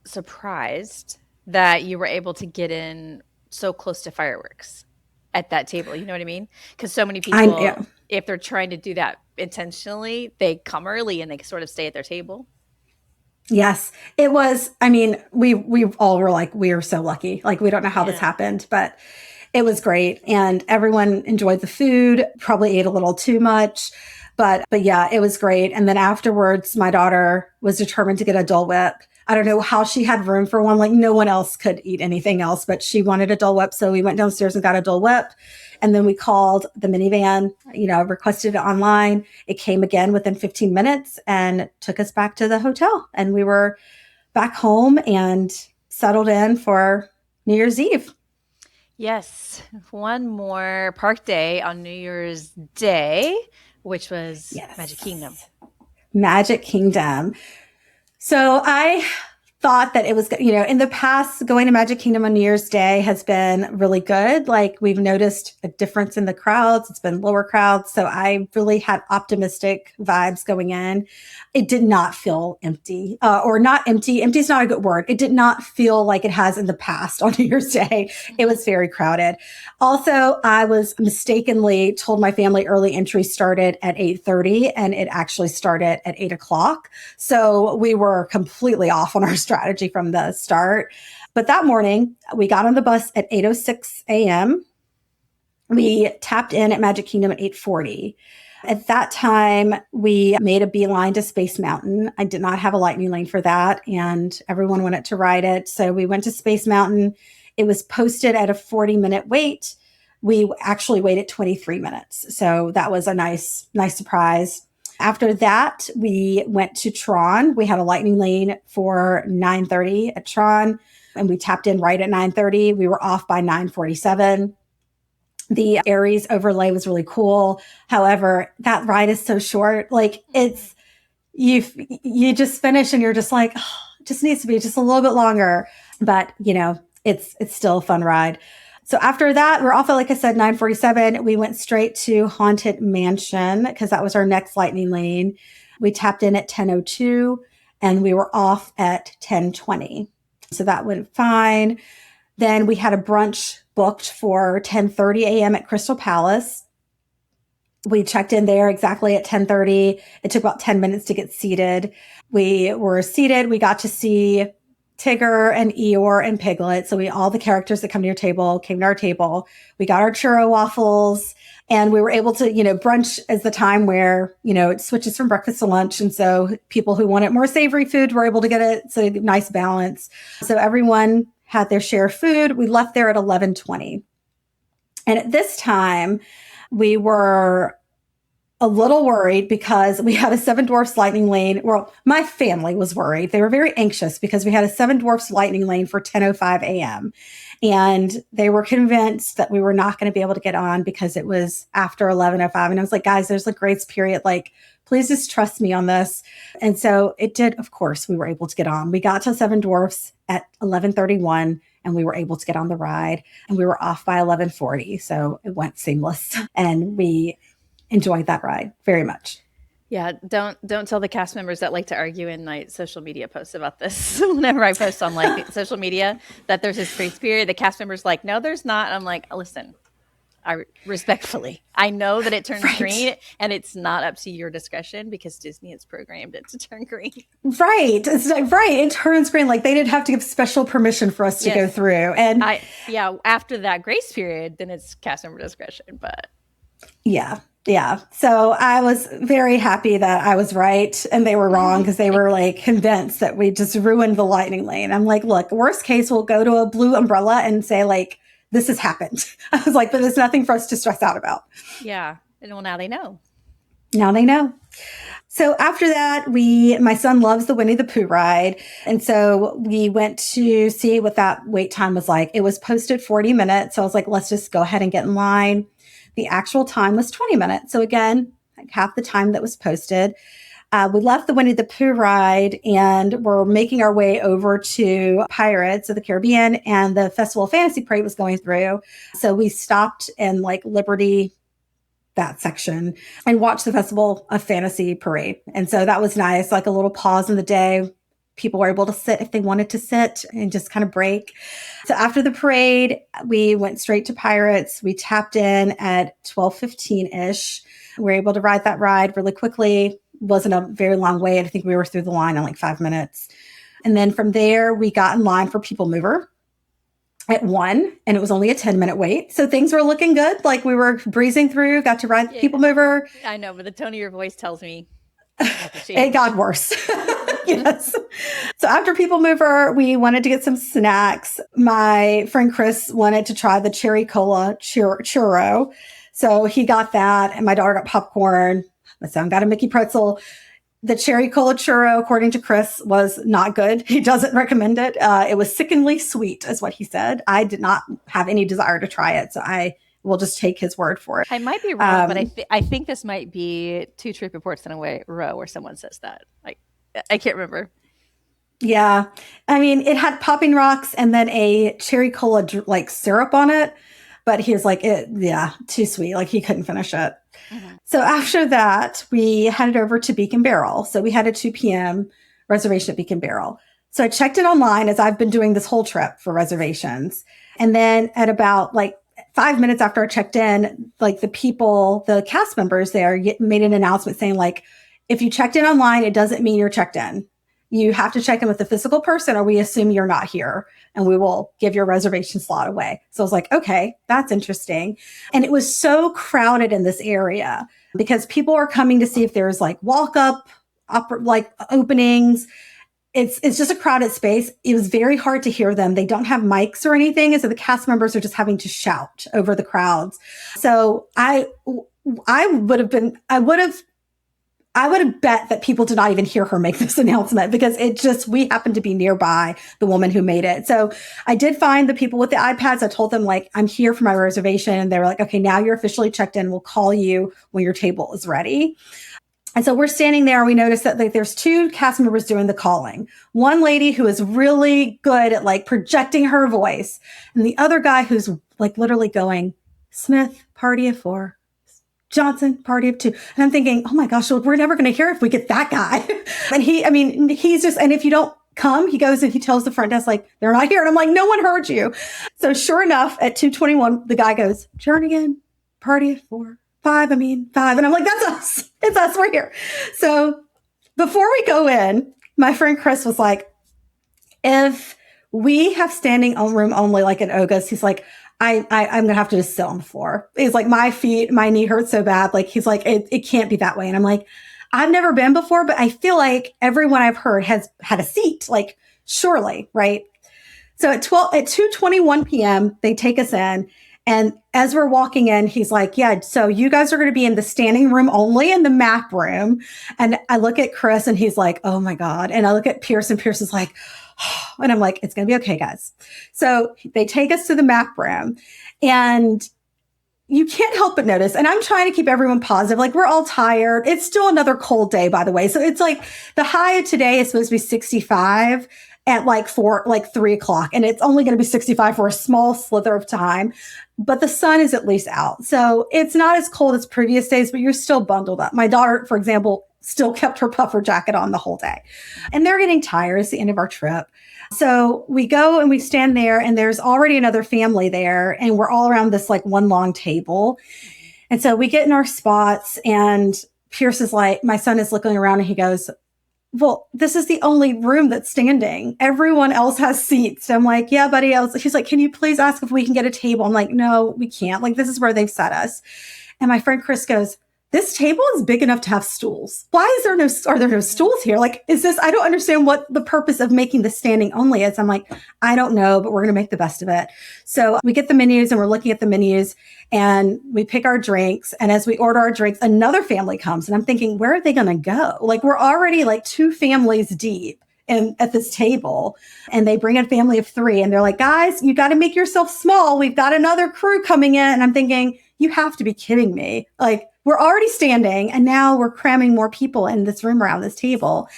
surprised that you were able to get in so close to fireworks at that table. You know what I mean? Because so many people, if they're trying to do that intentionally, they come early and they sort of stay at their table. Yes, it was. I mean, we all were like, we are so lucky. Like, we don't know how this happened, but it was great. And everyone enjoyed the food, probably ate a little too much, but yeah, it was great. And then afterwards, my daughter was determined to get a Dole Whip. I don't know how she had room for one. Like no one else could eat anything else, but she wanted a Dole Whip. So we went downstairs and got a Dole Whip. And then we called the minivan, requested it online. It came again within 15 minutes and took us back to the hotel. And we were back home and settled in for New Year's Eve. Yes. One more park day on New Year's Day, which was Magic Kingdom. Magic Kingdom. So I thought that it was, in the past, going to Magic Kingdom on New Year's Day has been really good. Like we've noticed a difference in the crowds. It's been lower crowds. So I really had optimistic vibes going in. It did not feel empty or not empty. Empty is not a good word. It did not feel like it has in the past on New Year's Day. It was very crowded. Also, I was mistakenly told my family early entry started at 8:30 and it actually started at 8 o'clock. So we were completely off on our strategy from the start. But that morning, we got on the bus at 8:06 a.m. We tapped in at Magic Kingdom at 8:40. At that time, we made a beeline to Space Mountain. I did not have a lightning lane for that, and everyone wanted to ride it. So we went to Space Mountain. It was posted at a 40-minute wait. We actually waited 23 minutes. So that was a nice surprise. After that, we went to Tron. We had a lightning lane for 9:30 at Tron, and we tapped in right at 9:30. We were off by 9:47. The Aries overlay was really cool. However, that ride is so short. Like it's, you just finish and you're just like, oh, it just needs to be just a little bit longer. But, it's still a fun ride. So after that, we're off at, like I said, 9:47. We went straight to Haunted Mansion because that was our next lightning lane. We tapped in at 10:02 and we were off at 10:20. So that went fine. Then we had a brunch booked for 10:30 a.m. at Crystal Palace. We checked in there exactly at 10:30. It took about 10 minutes to get seated. We were seated. We got to see Tigger and Eeyore and Piglet. So all the characters that come to your table came to our table. We got our churro waffles and we were able to, brunch is the time where, it switches from breakfast to lunch. And so people who wanted more savory food were able to get it. So nice balance. So everyone had their share of food. We left there at 11:20. And at this time, we were a little worried because we had a Seven Dwarfs lightning lane. Well, my family was worried. They were very anxious because we had a Seven Dwarfs lightning lane for 10:05 a.m. And they were convinced that we were not going to be able to get on because it was after 11:05. And I was like, guys, there's a grace period. Like, please just trust me on this. And so it did. Of course, we were able to get on. We got to Seven Dwarfs at 11:31 and we were able to get on the ride and we were off by 11:40. So it went seamless and we enjoyed that ride very much. Yeah, don't tell the cast members that like to argue in my social media posts about this. Whenever I post on social media that there's this grace period, the cast members like, no, there's not. I'm like, listen, I know that it turns green and it's not up to your discretion because Disney has programmed it to turn green. Right. It's like, right. It turns green. Like they didn't have to give special permission for us to go through. And after that grace period, then it's cast member discretion. But yeah. So I was very happy that I was right and they were wrong because they were like convinced that we just ruined the lightning lane. I'm like, look, worst case, we'll go to a blue umbrella and say like, this has happened. I was like, but there's nothing for us to stress out about. Yeah. And well, now they know. So after that, my son loves the Winnie the Pooh ride. And so we went to see what that wait time was like. It was posted 40 minutes. So I was like, let's just go ahead and get in line. The actual time was 20 minutes. So again, like half the time that was posted. We left the Winnie the Pooh ride and we're making our way over to Pirates of the Caribbean and the Festival of Fantasy Parade was going through. So we stopped in like Liberty, that section, and watched the Festival of Fantasy Parade. And so that was nice, like a little pause in the day. People were able to sit if they wanted to sit and just kind of break. So after the parade, we went straight to Pirates. We tapped in at 12:15-ish. We were able to ride that ride really quickly. Wasn't a very long wait. I think we were through the line in like 5 minutes. And then from there, we got in line for People Mover at 1, and it was only a 10-minute wait. So things were looking good. Like we were breezing through, got to ride People Mover. I know, but the tone of your voice tells me It got worse. Yes. So after People Mover, we wanted to get some snacks. My friend Chris wanted to try the cherry cola churro. So he got that, and my daughter got popcorn. My son got a Mickey pretzel. The cherry cola churro, according to Chris, was not good. He doesn't recommend it. It was sickeningly sweet, is what he said. I did not have any desire to try it, so I will just take his word for it. I might be wrong, but I think this might be 2 trip reports in a row where someone says that. I can't remember. Yeah. I mean, it had popping rocks and then a cherry cola like syrup on it. But he was like, too sweet. Like he couldn't finish it. Mm-hmm. So after that, we headed over to Beak and Barrel. So we had a 2 p.m. reservation at Beak and Barrel. So I checked it online, as I've been doing this whole trip for reservations. And then at about like 5 minutes after I checked in, like the cast members there made an announcement saying, like, if you checked in online, it doesn't mean you're checked in. You have to check in with the physical person, or we assume you're not here, and we will give your reservation slot away. So I was like, okay, that's interesting. And it was so crowded in this area because people are coming to see if there's like like openings. It's just a crowded space. It was very hard to hear them. They don't have mics or anything. And so the cast members are just having to shout over the crowds. So I would have bet that people did not even hear her make this announcement because we happened to be nearby the woman who made it. So I did find the people with the iPads. I told them, like, I'm here for my reservation. And they were like, okay, now you're officially checked in. We'll call you when your table is ready. And so we're standing there. We noticed that like there's 2 cast members doing the calling. One lady who is really good at like projecting her voice, and the other guy who's like literally going, Smith, party of 4. Johnson, party of 2. And I'm thinking, oh my gosh, well, we're never going to hear if we get that guy. And and if you don't come, he goes and he tells the front desk, like, they're not here. And I'm like, no one heard you. So sure enough, at 2:21, the guy goes, Jernigan, party of 4. 5. And I'm like, that's us. It's us. We're here. So before we go in, my friend Chris was like, if we have standing room only, like at Oga's, he's like, I'm going to have to just sit on the floor. He's like, my knee hurts so bad. Like, he's like, it can't be that way. And I'm like, I've never been before, but I feel like everyone I've heard has had a seat, like, surely. Right. So at 2:21 p.m., they take us in. And as we're walking in, he's like, yeah, so you guys are going to be in the standing room only, in the map room. And I look at Chris and he's like, oh my God. And I look at Pierce and Pierce is like, and I'm like, it's going to be okay, guys. So they take us to the map room, and you can't help but notice, and I'm trying to keep everyone positive. Like, we're all tired. It's still another cold day, by the way. So it's like the high of today is supposed to be 65 at like 3 o'clock. And it's only going to be 65 for a small slither of time, but the sun is at least out. So it's not as cold as previous days, but you're still bundled up. My daughter, for example, still kept her puffer jacket on the whole day, and they're getting tired. It's the end of our trip. So we go and we stand there, and there's already another family there, and we're all around this like one long table. And so we get in our spots, and Pierce is like, my son is looking around and he goes, well, this is the only room that's standing. Everyone else has seats. So I'm like, yeah, buddy. He's like, can you please ask if we can get a table? I'm like, no, we can't. Like, this is where they've set us. And my friend Chris goes, this table is big enough to have stools. Why are there no stools here? Like, I don't understand what the purpose of making the standing only is. I'm like, I don't know, but we're going to make the best of it. So we get the menus, and we're looking at the menus, and we pick our drinks. And as we order our drinks, another family comes, and I'm thinking, where are they going to go? Like, we're already like 2 families deep at this table, and they bring a family of 3, and they're like, guys, you got to make yourself small. We've got another crew coming in. And I'm thinking, you have to be kidding me. Like, we're already standing, and now we're cramming more people in this room around this table.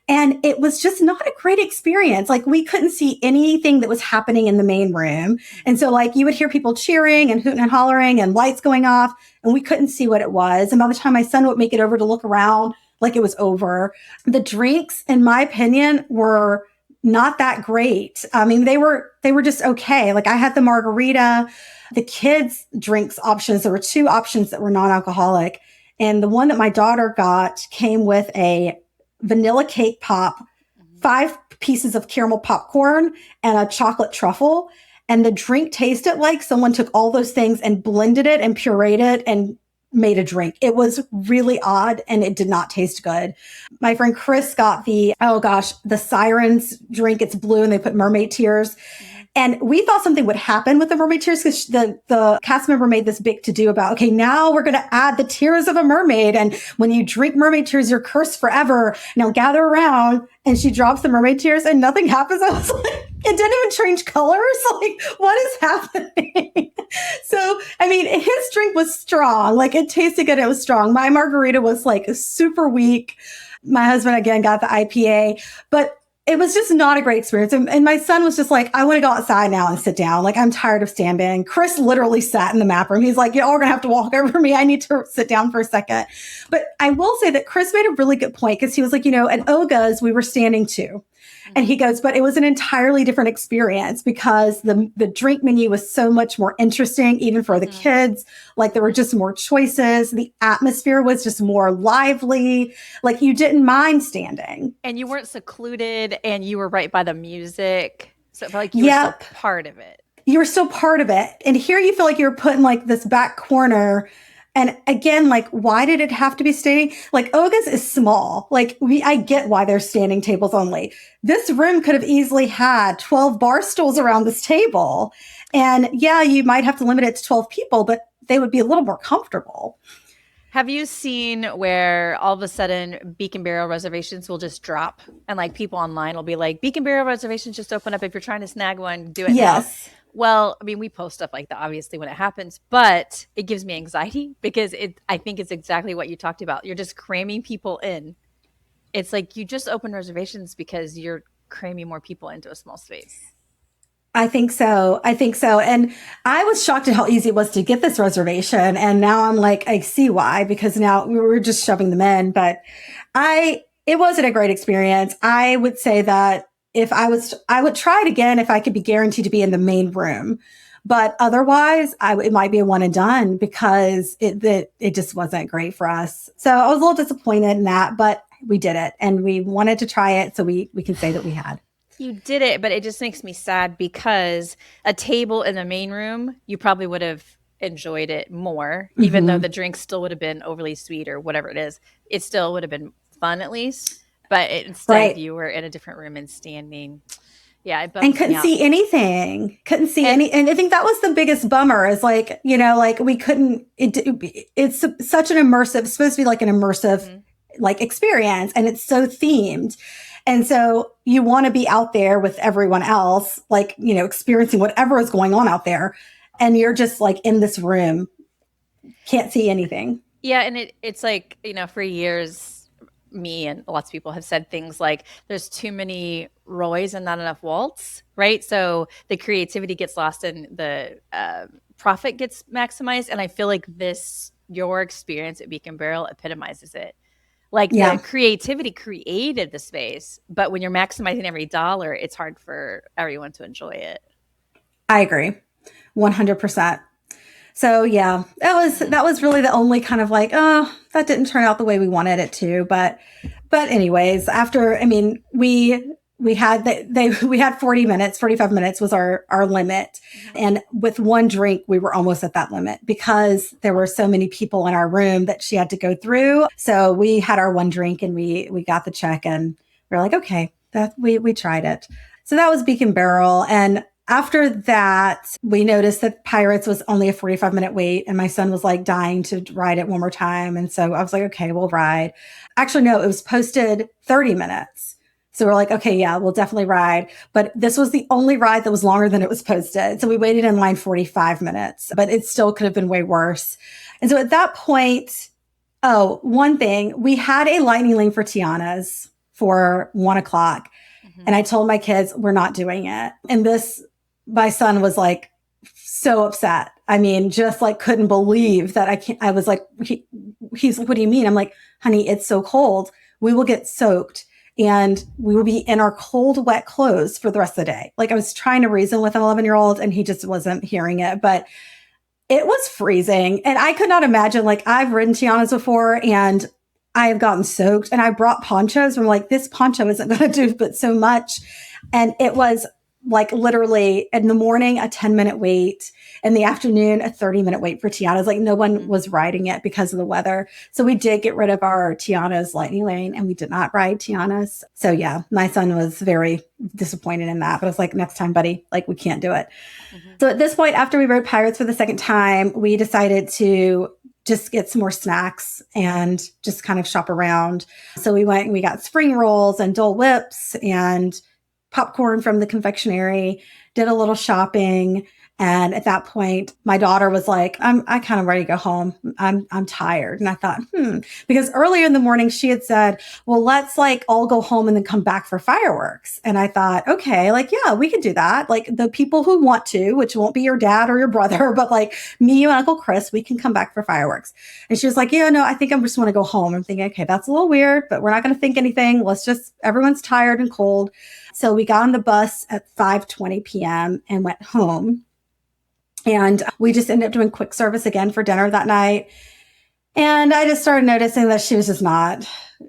And it was just not a great experience. Like, we couldn't see anything that was happening in the main room. And so like you would hear people cheering and hooting and hollering and lights going off, and we couldn't see what it was. And by the time my son would make it over to look around, like, it was over. The drinks, in my opinion, were not that great. I mean, they were just okay. Like, I had the margarita. The kids' drinks options, there were 2 options that were non-alcoholic. And the one that my daughter got came with a vanilla cake pop, 5 pieces of caramel popcorn, and a chocolate truffle. And the drink tasted like someone took all those things and blended it and pureed it and made a drink. It was really odd and it did not taste good. My friend Chris got the Sirens drink. It's blue and they put mermaid tears. And we thought something would happen with the mermaid tears because the cast member made this big to-do about, okay, now we're going to add the tears of a mermaid. And when you drink mermaid tears, you're cursed forever. Now gather around. And she drops the mermaid tears and nothing happens. I was like, it didn't even change colors. Like, what is happening? So, I mean, his drink was strong. Like, it tasted good. It was strong. My margarita was like super weak. My husband, again, got the IPA, but it was just not a great experience. And my son was just like, I want to go outside now and sit down. Like, I'm tired of standing. Chris literally sat in the map room. He's like, you're all going to have to walk over me. I need to sit down for a second. But I will say that Chris made a really good point because he was like, you know, at Oga's, we were standing too. And he goes, but it was an entirely different experience because the drink menu was so much more interesting, even for the kids. Like, there were just more choices. The atmosphere was just more lively. Like, you didn't mind standing. And you weren't secluded and you were right by the music. So it felt like you were still part of it. You were still part of it. And here you feel like you're put in like this back corner. And again, like, why did it have to be standing? Like, Oga's is small. Like, I get why they're standing tables only. This room could have easily had 12 bar stools around this table. And yeah, you might have to limit it to 12 people, but they would be a little more comfortable. Have you seen where all of a sudden Beak and Barrel reservations will just drop and like people online will be like, Beak and Barrel reservations just open up. If you're trying to snag one, do it now. Well, I mean, we post stuff like that, obviously, when it happens, but it gives me anxiety because I think it's exactly what you talked about. You're just cramming people in. It's like you just open reservations because you're cramming more people into a small space. I think so. And I was shocked at how easy it was to get this reservation. And now I'm like, I see why, because now we were just shoving them in. But it wasn't a great experience. I would say that I would try it again if I could be guaranteed to be in the main room. But otherwise, it might be a one and done because it just wasn't great for us. So I was a little disappointed in that, but we did it and we wanted to try it. So we can say that we had. You did it, but it just makes me sad because a table in the main room, you probably would have enjoyed it more, even though the drink still would have been overly sweet or whatever it is. It still would have been fun at least. But instead, you were in a different room and standing. Yeah, it bummed me out. And couldn't see anything. And I think that was the biggest bummer is like, you know, like we couldn't, it's such an immersive, it's supposed to be like an immersive like experience. And it's so themed. And so you want to be out there with everyone else, like, you know, experiencing whatever is going on out there. And you're just like in this room, can't see anything. Yeah. And it's like, you know, for years, me and lots of people have said things like there's too many Roys and not enough Waltz, right? So the creativity gets lost and the profit gets maximized. And I feel like your experience at Beak and Barrel epitomizes it. Like the creativity created the space, but when you're maximizing every dollar, it's hard for everyone to enjoy it. I agree. 100%. So yeah, that was really the only kind of like, oh, that didn't turn out the way we wanted it to. But anyways, we had 40 minutes, 45 minutes was our limit. And with one drink, we were almost at that limit because there were so many people in our room that she had to go through. So we had our one drink and we got the check and we're like, okay, we tried it. So that was Beak and Barrel. And after that, we noticed that Pirates was only a 45-minute wait. And my son was like dying to ride it one more time. And so I was like, okay, we'll ride. Actually, no, it was posted 30 minutes. So we're like, okay, yeah, we'll definitely ride. But this was the only ride that was longer than it was posted. So we waited in line 45 minutes, but it still could have been way worse. And so at that point, one thing, we had a lightning lane for Tiana's for 1:00. And I told my kids, we're not doing it. And my son was like so upset. I mean, just like couldn't believe that I was like, he's like, what do you mean? I'm like, honey, it's so cold. We will get soaked and we will be in our cold, wet clothes for the rest of the day. Like I was trying to reason with an 11-year-old and he just wasn't hearing it, but it was freezing. And I could not imagine, like I've ridden Tiana's before and I have gotten soaked and I brought ponchos. I'm like, this poncho isn't going to do but so much. And it was like literally in the morning, a 10-minute wait. In the afternoon, a 30-minute wait for Tiana's. Like no one was riding it because of the weather. So we did get rid of our Tiana's Lightning Lane and we did not ride Tiana's. So yeah, my son was very disappointed in that. But I was like, next time, buddy, like we can't do it. So at this point, after we rode Pirates for the second time, we decided to just get some more snacks and just kind of shop around. So we went and we got spring rolls and Dole Whips and popcorn from the confectionery, did a little shopping. And at that point, my daughter was like, I kind of ready to go home. I'm tired. And I thought, because earlier in the morning, she had said, well, let's like all go home and then come back for fireworks. And I thought, okay, like, yeah, we can do that. Like the people who want to, which won't be your dad or your brother, but like me and Uncle Chris, we can come back for fireworks. And she was like, yeah, no, I think I just want to go home. I'm thinking, okay, that's a little weird, but we're not going to think anything. Everyone's tired and cold. So we got on the bus at 5:20 p.m. and went home. And we just ended up doing quick service again for dinner that night. And I just started noticing that she was just not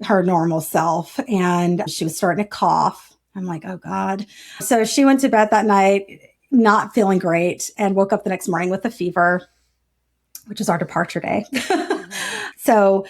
her normal self. And she was starting to cough. I'm like, oh God. So she went to bed that night, not feeling great, and woke up the next morning with a fever, which is our departure day. So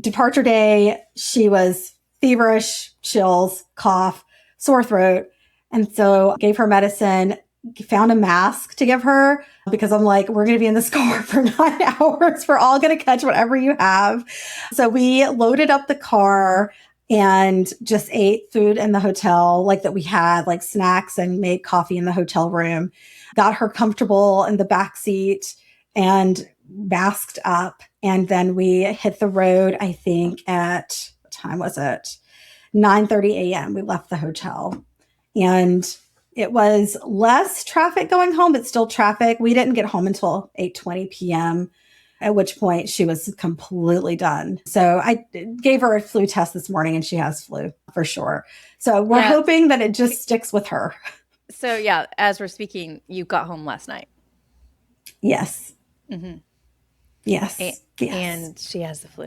departure day, she was feverish, chills, cough, sore throat. And so gave her medicine, found a mask to give her because I'm like, we're going to be in this car for 9 hours. We're all going to catch whatever you have. So we loaded up the car and just ate food in the hotel, like that we had, like snacks, and made coffee in the hotel room, got her comfortable in the back seat and masked up. And then we hit the road, I think at, what time was it? 9:30 a.m. We left the hotel. And it was less traffic going home, but still traffic. We didn't get home until 8:20 p.m., at which point she was completely done. So I gave her a flu test this morning and she has flu for sure. So we're hoping that it just sticks with her. So yeah, as we're speaking, you got home last night. Yes. Mm-hmm. Yes. And she has the flu.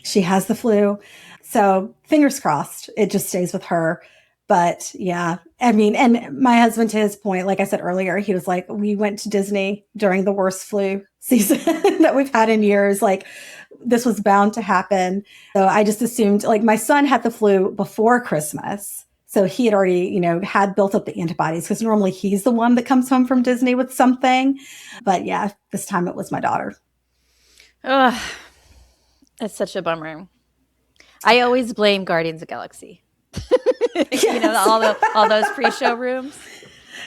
She has the flu. So fingers crossed, it just stays with her. But yeah, I mean, and my husband, to his point, like I said earlier, he was like, we went to Disney during the worst flu season that we've had in years. Like this was bound to happen. So I just assumed, like my son had the flu before Christmas. So he had already, had built up the antibodies because normally he's the one that comes home from Disney with something. But yeah, this time it was my daughter. Oh, that's such a bummer. I always blame Guardians of the Galaxy. Yes. all those pre-show rooms.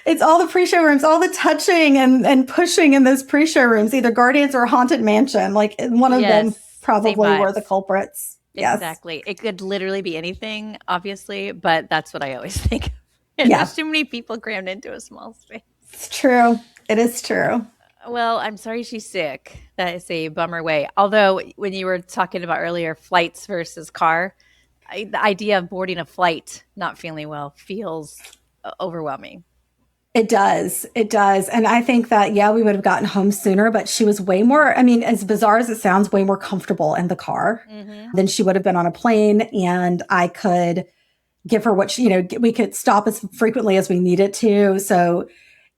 It's all the pre-show rooms, all the touching and pushing in those pre-show rooms, either Guardians or Haunted Mansion. Like one of them probably were the culprits. Yes. Exactly. It could literally be anything, obviously, but that's what I always think. There's too many people crammed into a small space. It's true. It is true. Well, I'm sorry she's sick. That is a bummer way. Although when you were talking about earlier flights versus car, the idea of boarding a flight not feeling well feels overwhelming. It does. It does. And I think that, we would have gotten home sooner, but she was way more, I mean, as bizarre as it sounds, way more comfortable in the car than she would have been on a plane. And I could give her what we could stop as frequently as we needed to. So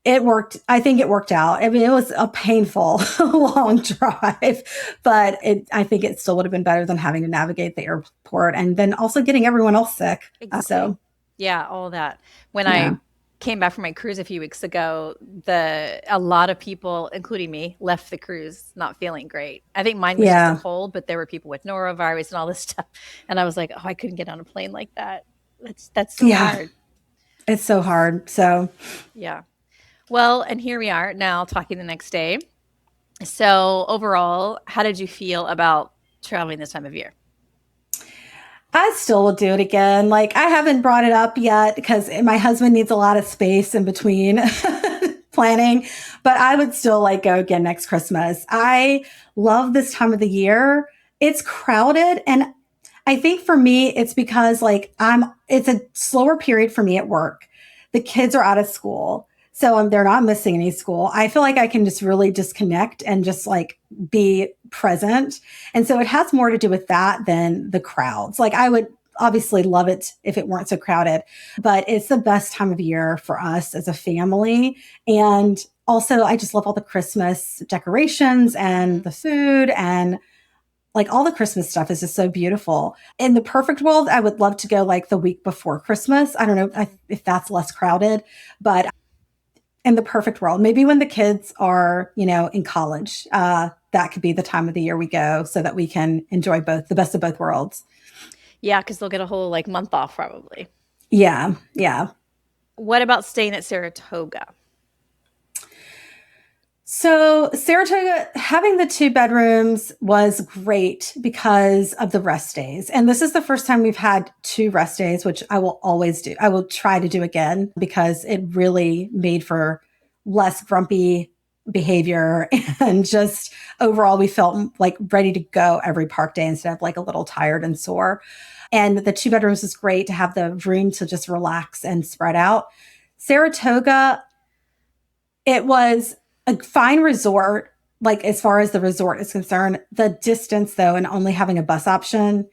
it worked. I think it worked out. I mean, it was a painful, long drive, but I think it still would have been better than having to navigate the airport and then also getting everyone else sick. Exactly. So, yeah, all that. When I came back from my cruise a few weeks ago, a lot of people, including me, left the cruise not feeling great. I think mine was just a cold, but there were people with norovirus and all this stuff. And I was like, oh, I couldn't get on a plane like that. That's so hard. It's so hard. So, yeah. Well, and here we are now talking the next day. So overall, how did you feel about traveling this time of year? I still will do it again. Like I haven't brought it up yet because my husband needs a lot of space in between planning, but I would still go again next Christmas. I love this time of the year. It's crowded. And I think for me, it's because it's a slower period for me at work. The kids are out of school. So they're not missing any school. I feel like I can just really disconnect and just be present. And so it has more to do with that than the crowds. I would obviously love it if it weren't so crowded, but it's the best time of year for us as a family. And also, I just love all the Christmas decorations and the food, and like all the Christmas stuff is just so beautiful. In the perfect world, I would love to go like the week before Christmas. I don't know if that's less crowded, but in the perfect world, maybe when the kids are, in college, that could be the time of the year we go so that we can enjoy the best of both worlds. Yeah, because they'll get a whole like month off probably. Yeah, yeah. What about staying at Saratoga? So Saratoga, having the 2 bedrooms was great because of the rest days. And this is the first time we've had 2 rest days, which I will always do. I will try to do again because it really made for less grumpy behavior. And just overall, we felt like ready to go every park day instead of like a little tired and sore. And the 2 bedrooms was great to have the room to just relax and spread out. Saratoga, it was a fine resort, like as far as the resort is concerned. The distance, though, and only having a bus option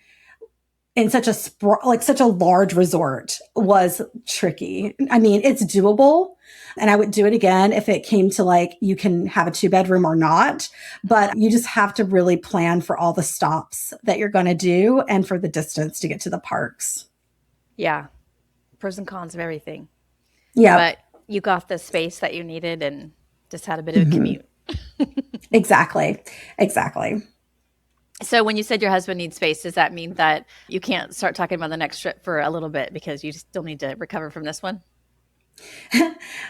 in such a large resort was tricky. I mean, it's doable, and I would do it again if it came to like you can have a 2-bedroom or not. But you just have to really plan for all the stops that you're going to do and for the distance to get to the parks. Yeah, pros and cons of everything. Yeah, but you got the space that you needed and just had a bit of a commute. Exactly. So when you said your husband needs space, does that mean that you can't start talking about the next trip for a little bit because you still need to recover from this one?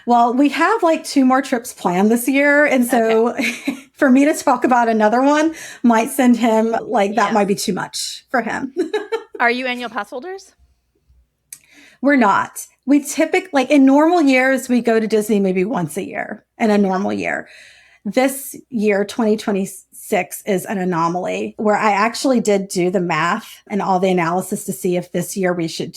Well, we have like 2 more trips planned this year. And so for me to talk about another one might send him that might be too much for him. Are you annual pass holders? We're not. We typically, in normal years, we go to Disney maybe once a year in a normal year. This year, 2026, is an anomaly where I actually did do the math and all the analysis to see if this year we should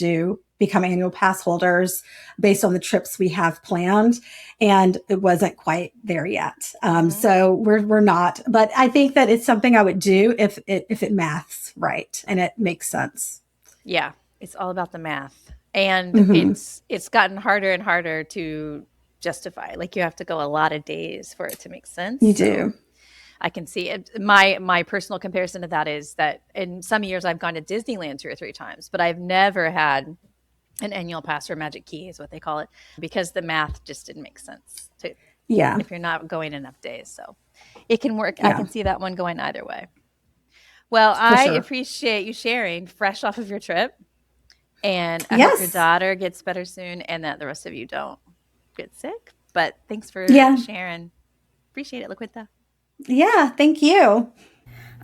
become annual pass holders based on the trips we have planned. And it wasn't quite there yet. So we're not, but I think that it's something I would do if it maths right and it makes sense. Yeah. It's all about the math. And it's gotten harder and harder to justify. Like you have to go a lot of days for it to make sense. You do. I can see it. My personal comparison to that is that in some years I've gone to Disneyland 2 or 3 times, but I've never had an annual pass or Magic Key is what they call it, because the math just didn't make sense if you're not going enough days. So it can work. Yeah. I can see that one going either way. Well, I appreciate you sharing fresh off of your trip. And I hope your daughter gets better soon and that the rest of you don't get sick. But thanks for sharing. Appreciate it, LaQuinta. Yeah, thank you.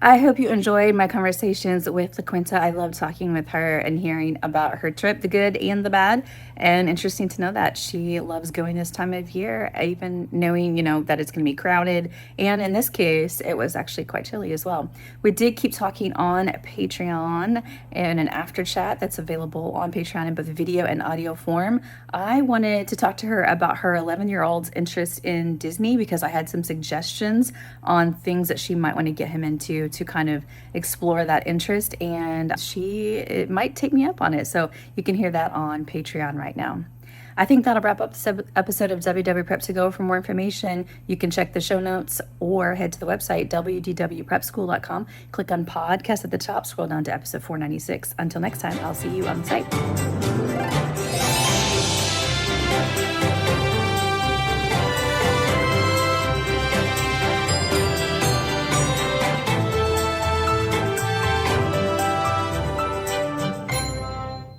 I hope you enjoyed my conversations with LaQuinta. I love talking with her and hearing about her trip, the good and the bad. And interesting to know that she loves going this time of year, even knowing, that it's going to be crowded. And in this case, it was actually quite chilly as well. We did keep talking on Patreon and an after chat that's available on Patreon in both video and audio form. I wanted to talk to her about her 11-year-old's interest in Disney because I had some suggestions on things that she might want to get him into to kind of explore that interest, and it might take me up on it. So you can hear that on Patreon right now. I think that'll wrap up this episode of WDW Prep To Go. For more information, you can check the show notes or head to the website, WDWPrepSchool.com. Click on podcast at the top, scroll down to episode 496. Until next time, I'll see you on the site.